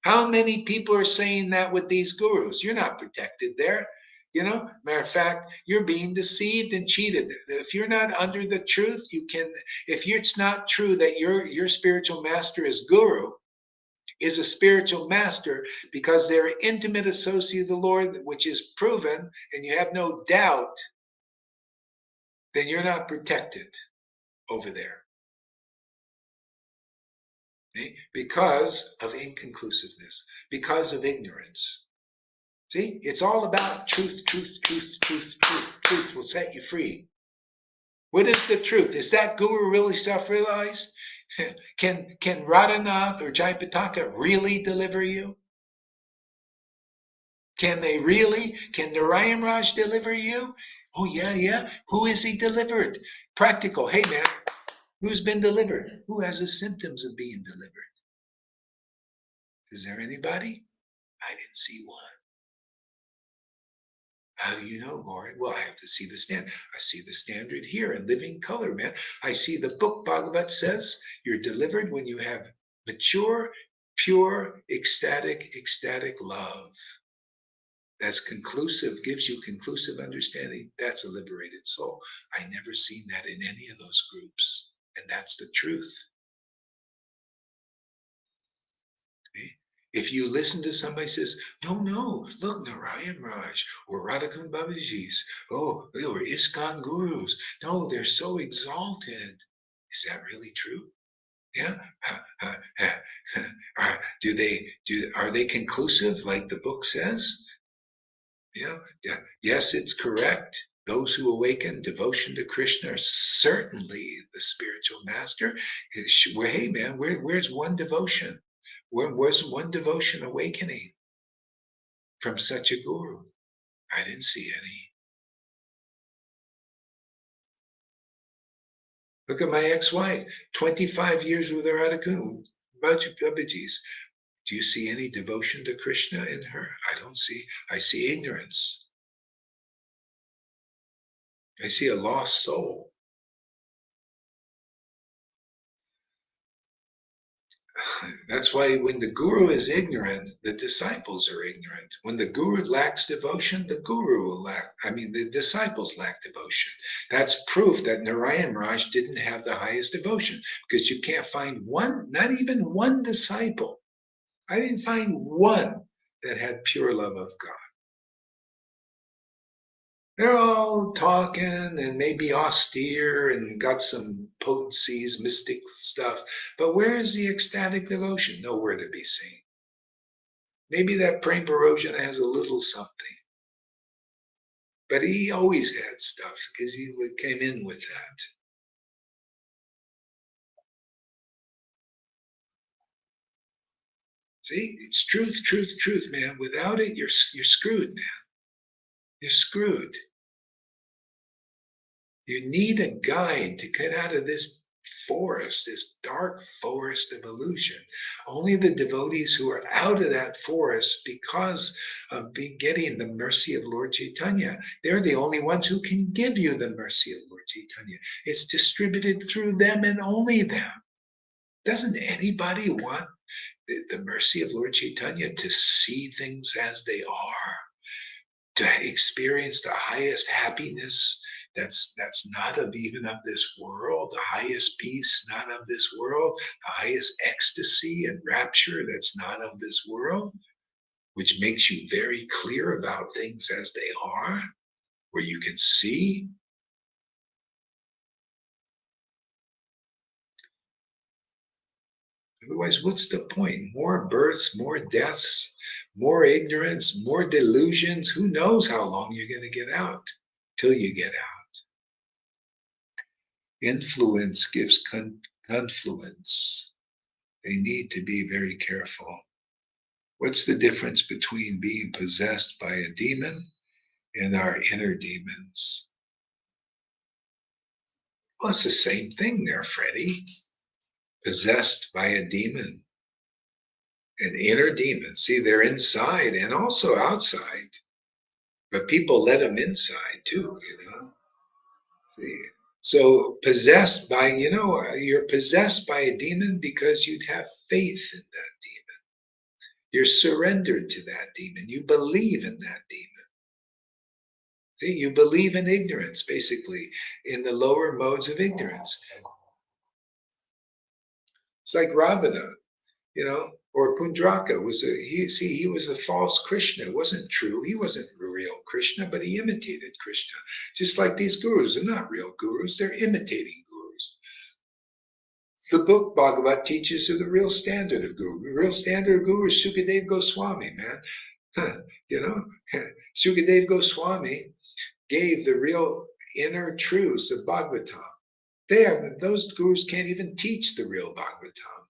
How many people are saying that with these gurus? You're not protected there. Matter of fact, you're being deceived and cheated. If you're not under the truth, if it's not true that your spiritual master is guru, is a spiritual master because they're an intimate associate of the Lord, which is proven, and you have no doubt, then you're not protected over there. Okay? Because of inconclusiveness, because of ignorance. See, it's all about truth, truth, truth, truth, truth. Truth will set you free. What is the truth? Is that guru really self-realized? Can Radhanath or Jayapataka really deliver you? Can Narayana Maharaja deliver you? Oh, yeah. Who is he delivered? Practical. Hey, man, who's been delivered? Who has the symptoms of being delivered? Is there anybody? I didn't see one. How do you know, Gordon? Well, I have to see the standard. I see the standard here in living color, man. I see the book Bhagavat says you're delivered when you have mature, pure, ecstatic love. That's conclusive, gives you conclusive understanding. That's a liberated soul. I never seen that in any of those groups. And that's the truth. Okay? If you listen to somebody says, no, look, Narayana Maharaj or Radhakund Babaji's, or ISKCON gurus. No, they're so exalted. Is that really true? Yeah. Are they conclusive like the book says? Yeah. Yes, it's correct. Those who awaken devotion to Krishna are certainly the spiritual master. Hey, man, where's one devotion? Where's one devotion awakening from such a guru? I didn't see any. Look at my ex-wife, 25 years with her Radhakund Babaji's. Do you see any devotion to Krishna in her? I see ignorance. I see a lost soul. That's why when the guru is ignorant, the disciples are ignorant. When the guru lacks devotion, the disciples lack devotion. That's proof that Narayana Maharaj didn't have the highest devotion, because you can't find one, not even one disciple. I didn't find one that had pure love of God. They're all talking and maybe austere and got some potencies, mystic stuff. But where is the ecstatic devotion? Nowhere to be seen. Maybe that Prem Parojana has a little something. But he always had stuff because he came in with that. See, it's truth, truth, truth, man. Without it, you're screwed, man. You're screwed. You need a guide to get out of this forest, this dark forest of illusion. Only the devotees who are out of that forest because of getting the mercy of Lord Chaitanya, they're the only ones who can give you the mercy of Lord Chaitanya. It's distributed through them and only them. Doesn't anybody want the mercy of Lord Chaitanya to see things as they are, to experience the highest happiness that's not even of this world, the highest peace not of this world, the highest ecstasy and rapture that's not of this world, which makes you very clear about things as they are, where you can see. Otherwise, what's the point? More births, more deaths, more ignorance, more delusions. Who knows how long you're going to get out till you get out. Influence gives confluence. They need to be very careful. What's the difference between being possessed by a demon and our inner demons? Well, it's the same thing there, Freddie. Possessed by a demon. An inner demon. See, they're inside and also outside. But people let them inside too, See, so possessed by, you're possessed by a demon because you'd have faith in that demon. You're surrendered to that demon. You believe in that demon. See, you believe in ignorance, basically, in the lower modes of ignorance. It's like Ravana, or Pundraka he was a false Krishna. It wasn't true. He wasn't a real Krishna, but he imitated Krishna. Just like these gurus, they're not real gurus, they're imitating gurus. The book Bhagavat teaches you the real standard of guru. The real standard of guru is Sukadev Goswami, man. Sukadev Goswami gave the real inner truths of Bhagavatam. Those gurus can't even teach the real Bhagavatam.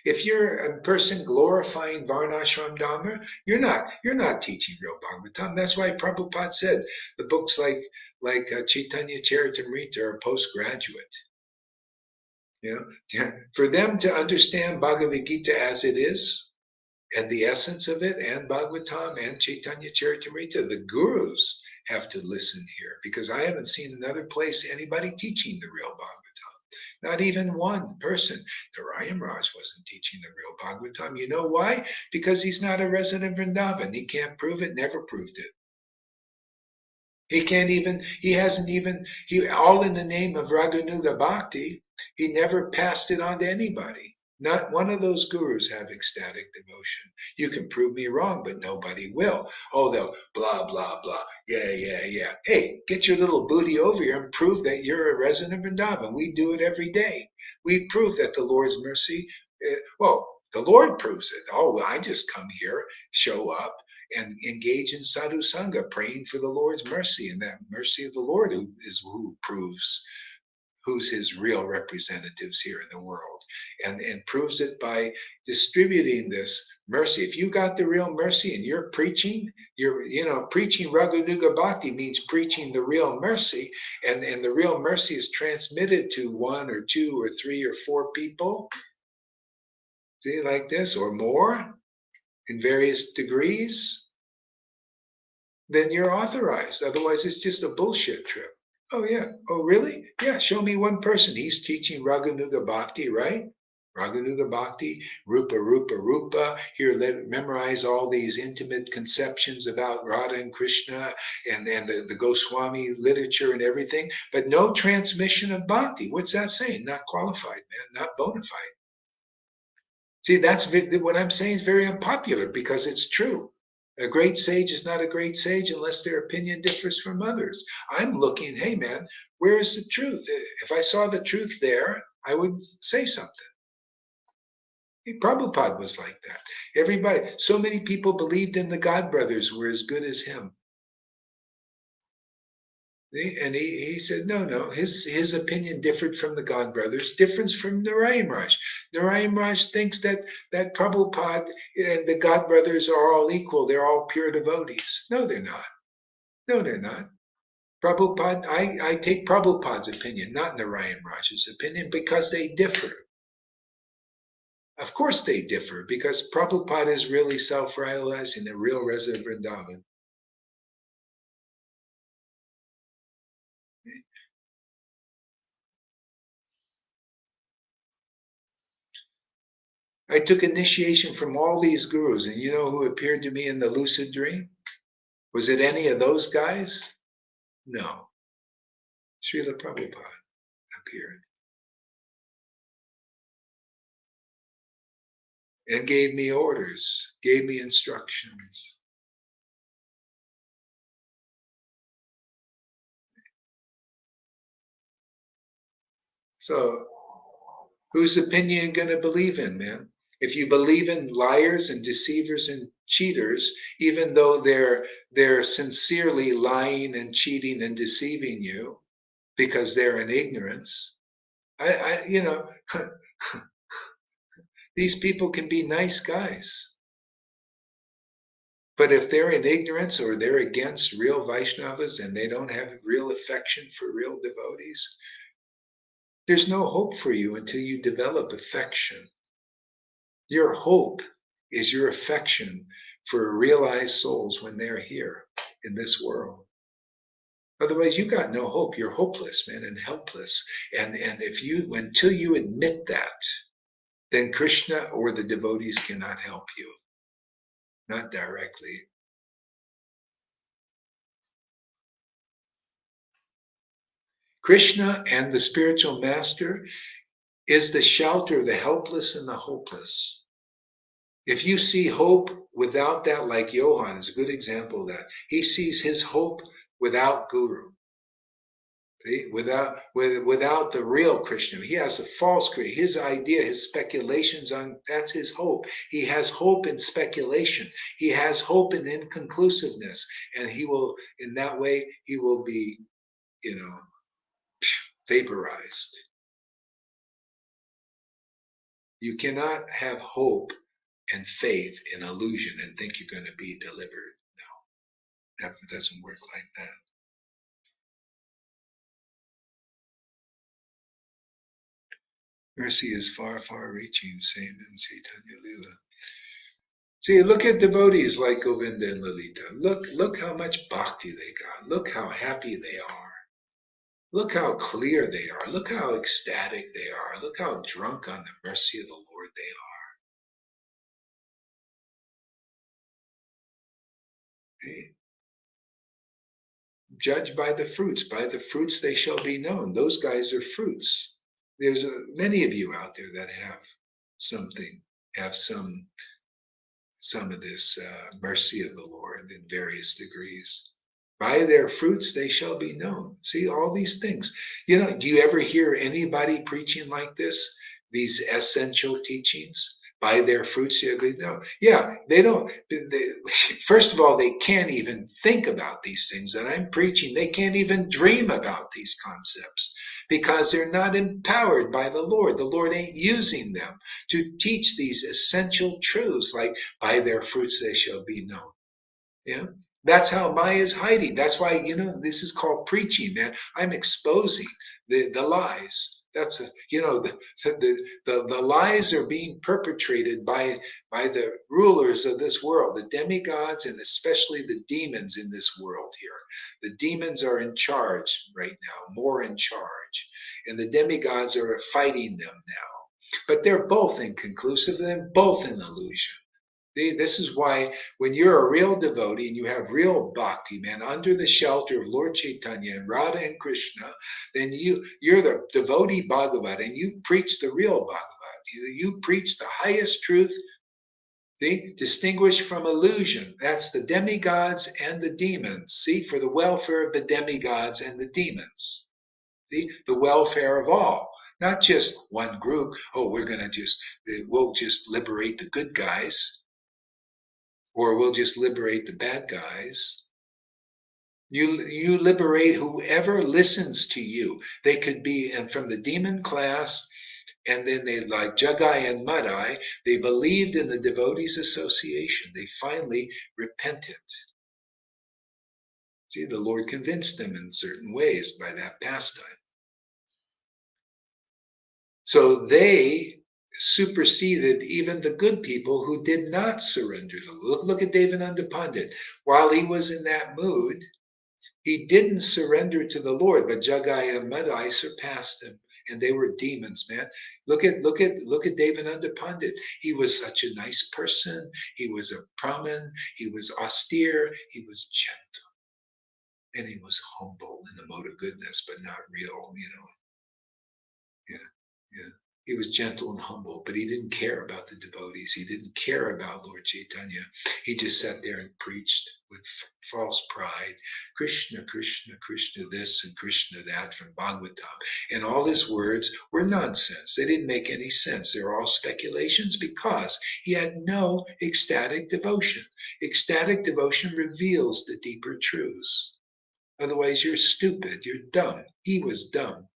If you're a person glorifying Varnashram Dharma, you're not teaching real Bhagavatam. That's why Prabhupada said the books like Chaitanya Charitamrita are postgraduate. For them to understand Bhagavad Gita as it is, and the essence of it, and Bhagavatam and Chaitanya Charitamrita, the gurus have to listen here, because I haven't seen another place anybody teaching the real Bhagavatam. Not even one person. Narayana Maharaja wasn't teaching the real Bhagavatam. You know why? Because he's not a resident of Vrindavan. He can't prove it, never proved it. All in the name of Raganuga Bhakti, he never passed it on to anybody. Not one of those gurus have ecstatic devotion. You can prove me wrong, but nobody will. Oh, they'll blah, blah, blah. Yeah. Hey, get your little booty over here and prove that you're a resident of Vrindavan. We do it every day. We prove that the Lord's mercy, the Lord proves it. Oh, well, I just come here, show up, and engage in sadhu sangha, praying for the Lord's mercy, and that mercy of the Lord who proves who's his real representatives here in the world, and proves it by distributing this mercy. If you got the real mercy and you're preaching, preaching Raganuga Bhakti means preaching the real mercy, and the real mercy is transmitted to one or two or three or four people, see, like this, or more, in various degrees, then you're authorized. Otherwise, it's just a bullshit trip. Oh, yeah. Oh, really? Yeah, show me one person. He's teaching Raganuga Bhakti, right? Raganuga Bhakti, Rupa. Here, memorize all these intimate conceptions about Radha and Krishna and the Goswami literature and everything, but no transmission of Bhakti. What's that saying? Not qualified, man, not bona fide. See, that's what I'm saying is very unpopular, because it's true. A great sage is not a great sage unless their opinion differs from others. I'm looking, hey man, where is the truth? If I saw the truth there, I would say something. Prabhupada was like that. Everybody, so many people believed in the God brothers were as good as him. And he said, no, his opinion differed from the God brothers, difference from Narayana Maharaja. Narayana Maharaja thinks that Prabhupada and the God brothers are all equal. They're all pure devotees. No, they're not. No, they're not. Prabhupada, I take Prabhupada's opinion, not Narayana Maharaja's opinion, because they differ. Of course they differ, because Prabhupada is really self-realizing, a real resident of Vrindavan. I took initiation from all these gurus, and you know who appeared to me in the lucid dream? Was it any of those guys? No. Srila Prabhupada appeared and gave me orders, gave me instructions. So, whose opinion are you going to believe in, man? If you believe in liars and deceivers and cheaters, even though they're sincerely lying and cheating and deceiving you because they're in ignorance, these people can be nice guys. But if they're in ignorance or they're against real Vaishnavas and they don't have real affection for real devotees, there's no hope for you until you develop affection. Your hope is your affection for realized souls when they're here in this world. Otherwise, you got no hope. You're hopeless, man, and helpless. And until you admit that, then Krishna or the devotees cannot help you. Not directly. Krishna and the spiritual master is the shelter of the helpless and the hopeless. If you see hope without that, like Johan is a good example of that. He sees his hope without guru. See? Without the real Krishna. He has a false Krishna. His idea, his speculations on that's his hope. He has hope in speculation. He has hope in inconclusiveness. And he will, in that way, he will be, vaporized. You cannot have hope and faith in illusion and think you're going to be delivered. No, that doesn't work like that. Mercy is far, far reaching, same in Chaitanya Lila. See, look at devotees like Govinda and Lalita. Look how much bhakti they got. Look how happy they are. Look how clear they are. Look how ecstatic they are. Look how drunk on the mercy of the Lord they are. Hey. Judge by the fruits. By the fruits they shall be known. Those guys are fruits. There's many of you out there that have something, have some of this mercy of the Lord in various degrees. By their fruits they shall be known. See, all these things. Do you ever hear anybody preaching like this? These essential teachings? By their fruits you'll be known. Yeah, they don't. First of all, they can't even think about these things that I'm preaching. They can't even dream about these concepts because they're not empowered by the Lord. The Lord ain't using them to teach these essential truths like by their fruits they shall be known. Yeah. That's how Maya is hiding. That's why, this is called preaching, man. I'm exposing the lies. That's the lies are being perpetrated by the rulers of this world, the demigods, and especially the demons in this world here. The demons are in charge right now, more in charge, and the demigods are fighting them now. But they're both inconclusive, and both in illusion. This is why when you're a real devotee and you have real bhakti, man, under the shelter of Lord Chaitanya and Radha and Krishna, then you're the devotee Bhagavat and you preach the real Bhagavat. You preach the highest truth, distinguished from illusion. That's the demigods and the demons. See, for the welfare of the demigods and the demons. See, the welfare of all, not just one group. Oh, we'll just liberate the good guys. Or we'll just liberate the bad guys. You liberate whoever listens to you. They could be and from the demon class, and then they, like Jagai and Madai, they believed in the devotees association. They finally repented. See, the Lord convinced them in certain ways by that pastime. So they superseded even the good people who did not surrender to look at Devananda Pandit. While he was in that mood, he didn't surrender to the Lord, but Jagai and Madai surpassed him, and they were demons, man. Look at Devananda Pandit. He was such a nice person. He was a Brahmin. He was austere. He was gentle, and he was humble in the mode of goodness, but not real, Yeah. He was gentle and humble, but he didn't care about the devotees. He didn't care about Lord Chaitanya. He just sat there and preached with false pride. Krishna, Krishna, Krishna this and Krishna that from Bhagavatam. And all his words were nonsense. They didn't make any sense. They were all speculations because he had no ecstatic devotion. Ecstatic devotion reveals the deeper truths. Otherwise, you're stupid. You're dumb. He was dumb.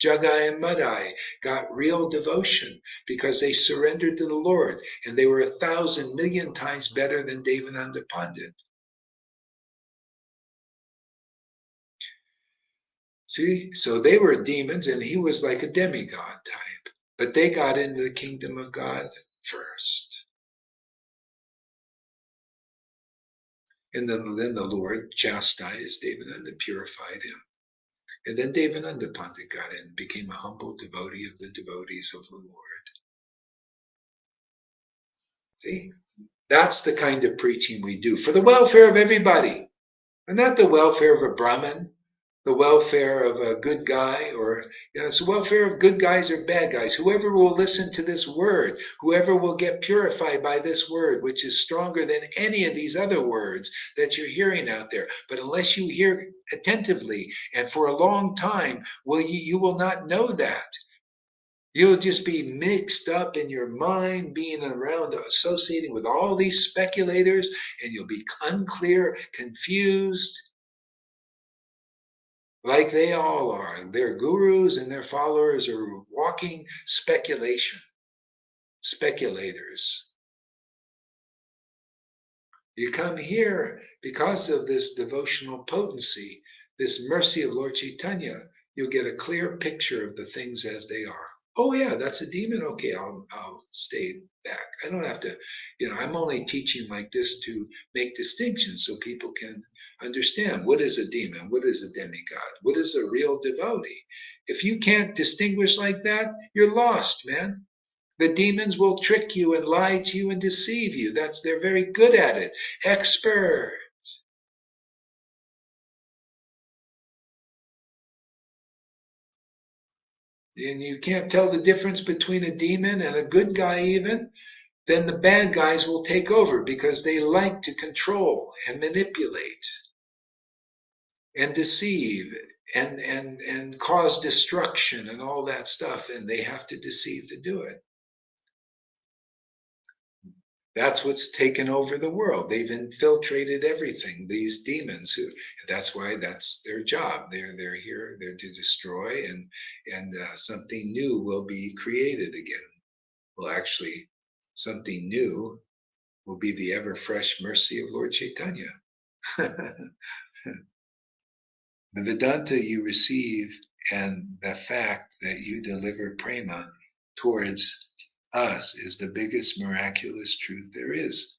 Jagai and Madai got real devotion because they surrendered to the Lord, and they were 1,000,000,000 times better than Devananda Pandit. See, so they were demons, and he was like a demigod type, but they got into the kingdom of God first. And then the Lord chastised Devananda, purified him. And then Devananda Pandit got in, became a humble devotee of the devotees of the Lord. See, that's the kind of preaching we do for the welfare of everybody, and not the welfare of a Brahmin, the welfare of a good guy, or it's the welfare of good guys or bad guys. Whoever will listen to this word, whoever will get purified by this word, which is stronger than any of these other words that you're hearing out there. But unless you hear attentively and for a long time, you will not know that. You'll just be mixed up in your mind, being around, associating with all these speculators, and you'll be unclear, confused, like they all are. Their gurus and their followers are walking speculators. You come here because of this devotional potency, this mercy of Lord Chaitanya, you'll get a clear picture of the things as they are. Oh yeah, that's a demon. Okay, I'll stay back. I don't have to, I'm only teaching like this to make distinctions so people can understand what is a demon, what is a demigod, what is a real devotee. If you can't distinguish like that, you're lost, man. The demons will trick you and lie to you and deceive you. They're very good at it. Expert. And you can't tell the difference between a demon and a good guy even, then the bad guys will take over because they like to control and manipulate and deceive and cause destruction and all that stuff, and they have to deceive to do it. That's what's taken over the world. They've infiltrated everything. These demons, that's why that's their job. They're here. They're to destroy, and something new will be created again. Well, actually, something new will be the ever fresh mercy of Lord Chaitanya. The Vedanta you receive and the fact that you deliver prema towards us is the biggest miraculous truth there is.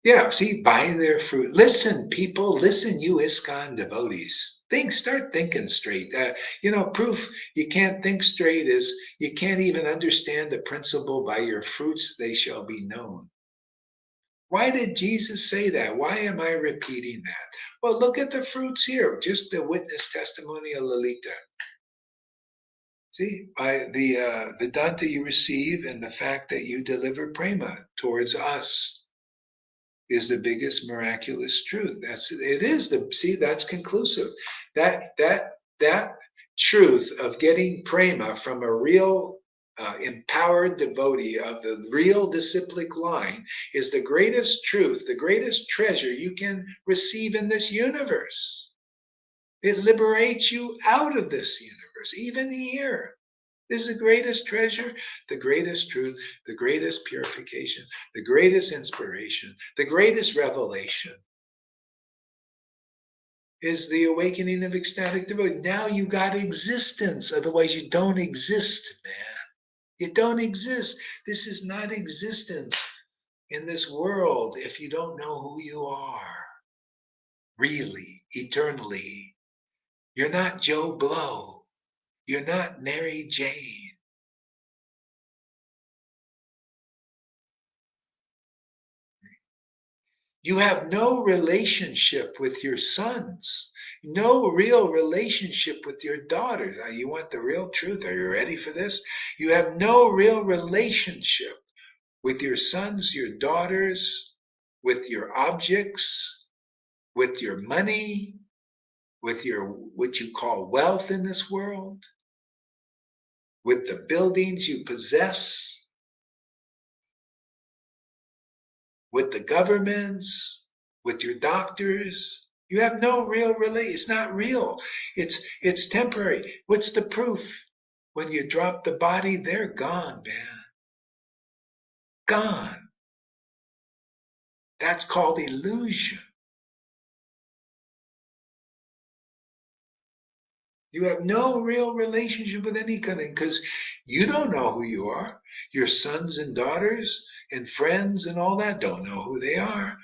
Yeah, see, by their fruit. Listen, people, listen, you ISKCON devotees. Start thinking straight. Proof you can't think straight is you can't even understand the principle, by your fruits they shall be known. Why did Jesus say that? Why am I repeating that? Well, look at the fruits here, just the witness testimony of Lalita. See, by the Vedanta you receive and the fact that you deliver prema towards us is the biggest miraculous truth. That's conclusive. That truth of getting prema from a real empowered devotee of the real disciplic line is the greatest truth, the greatest treasure you can receive in this universe. It liberates you out of this universe, even here. This is the greatest treasure, the greatest truth, the greatest purification, the greatest inspiration, the greatest revelation is the awakening of ecstatic devotee. Now you got existence, otherwise you don't exist, man. You don't exist. This is not existence in this world if you don't know who you are. Really, eternally. You're not Joe Blow. You're not Mary Jane. You have no relationship with your sons, no real relationship with your daughters. Now, you want the real truth? Are you ready for this? You have no real relationship with your sons, your daughters, with your objects, with your money, with your what you call wealth in this world, with the buildings you possess, with the governments, with your doctors. You have no real relation. It's not real. It's temporary. What's the proof? When you drop the body, they're gone, man. Gone. That's called illusion. You have no real relationship with any kind of, because you don't know who you are. Your sons and daughters and friends and all that don't know who they are.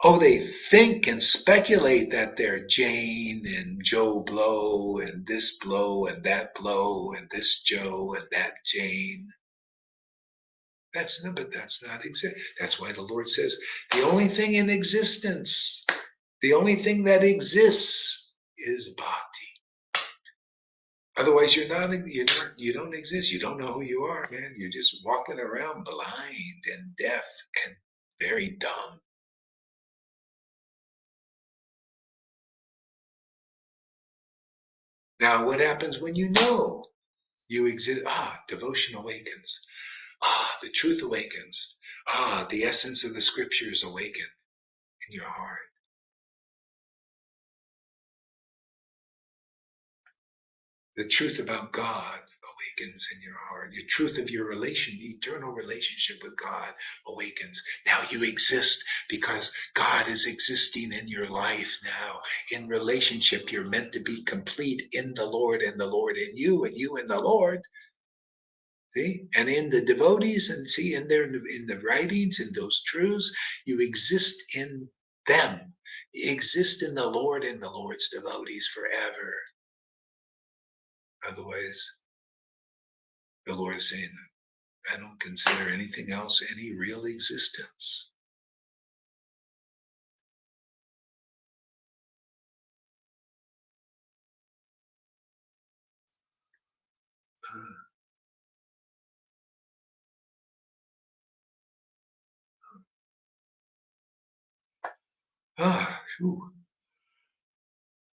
Oh, they think and speculate that they're Jane and Joe Blow and this Blow and that Blow and this Joe and that Jane. But that's not exist. That's why the Lord says the only thing in existence, the only thing that exists is bhakti. Otherwise, you don't exist. You don't know who you are, man. You're just walking around blind and deaf and very dumb. Now, what happens when you know you exist? Devotion awakens. The truth awakens. The essence of the scriptures awaken in your heart. The truth about God awakens in your heart. The truth of your eternal relationship with God awakens. Now you exist because God is existing in your life now. In relationship, you're meant to be complete in the Lord and the Lord in you and you in the Lord. See? And in the devotees and see in there in the writings, in those truths, you exist in them. You exist in the Lord and the Lord's devotees forever. Otherwise, the Lord is saying, I don't consider anything else any real existence. Whew.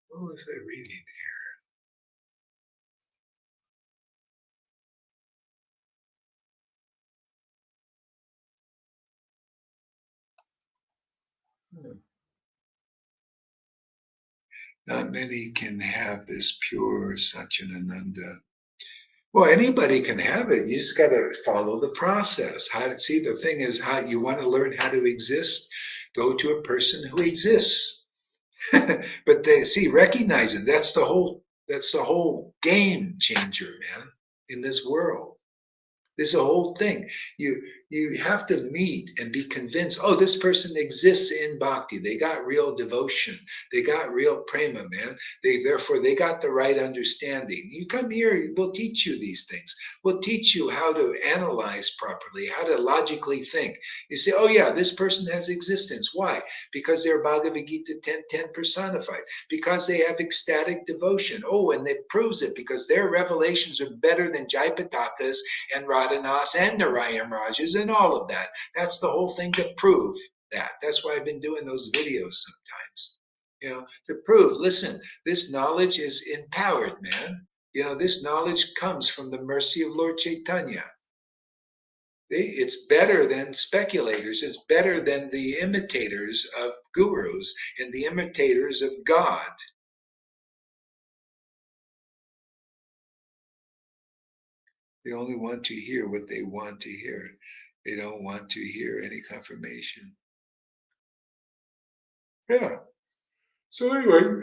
What was I reading here? Not many can have this pure Satchidananda. Well, anybody can have it. You just got to follow the process. See, the thing is, how you want to learn how to exist, go to a person who exists. But they see, recognize it. That's the whole game changer, man, in this world. There's a whole thing. You have to meet and be convinced, oh, this person exists in bhakti. They got real devotion. They got real prema, man. Therefore they got the right understanding. You come here, we'll teach you these things. We'll teach you how to analyze properly, how to logically think. You say, oh yeah, this person has existence. Why? Because they're Bhagavad Gita 10:10 personified. Because they have ecstatic devotion. Oh, and it proves it because their revelations are better than Jaipataka's and Radhanath's and Narayana Maharaja's and all of that. That's the whole thing to prove that. That's why I've been doing those videos sometimes. To prove, listen, this knowledge is empowered, man. This knowledge comes from the mercy of Lord Chaitanya. It's better than speculators. It's better than the imitators of gurus and the imitators of God. They only want to hear what they want to hear. They don't want to hear any confirmation. Yeah. So anyway,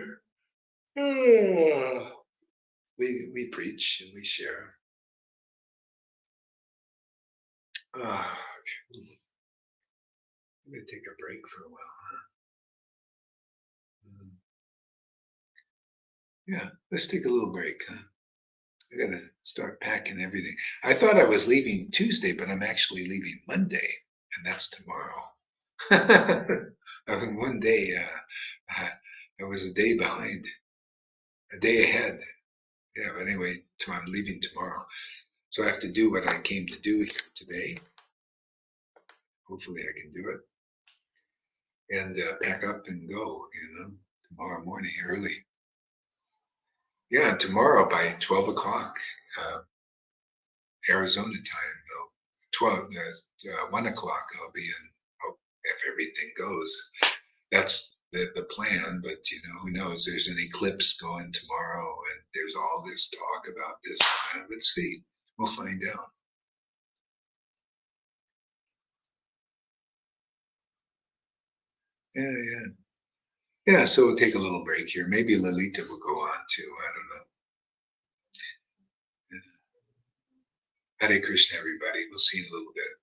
we preach and we share. I'm gonna take a break for a while. Yeah, let's take a little break. I gotta start packing everything. I thought I was leaving Tuesday, but I'm actually leaving Monday, and that's tomorrow. I was one day. I was a day behind, a day ahead. Yeah, but anyway, I'm leaving tomorrow, so I have to do what I came to do today. Hopefully, I can do it and pack up and go. Tomorrow morning early. Yeah, tomorrow by 12 o'clock Arizona time. 1 o'clock. I'll be in. If everything goes, that's the plan. But who knows? There's an eclipse going tomorrow, and there's all this talk about this. Let's see. We'll find out. Yeah. Yeah, so we'll take a little break here. Maybe Lalita will go on too. I don't know. Hare Krishna, everybody. We'll see you in a little bit.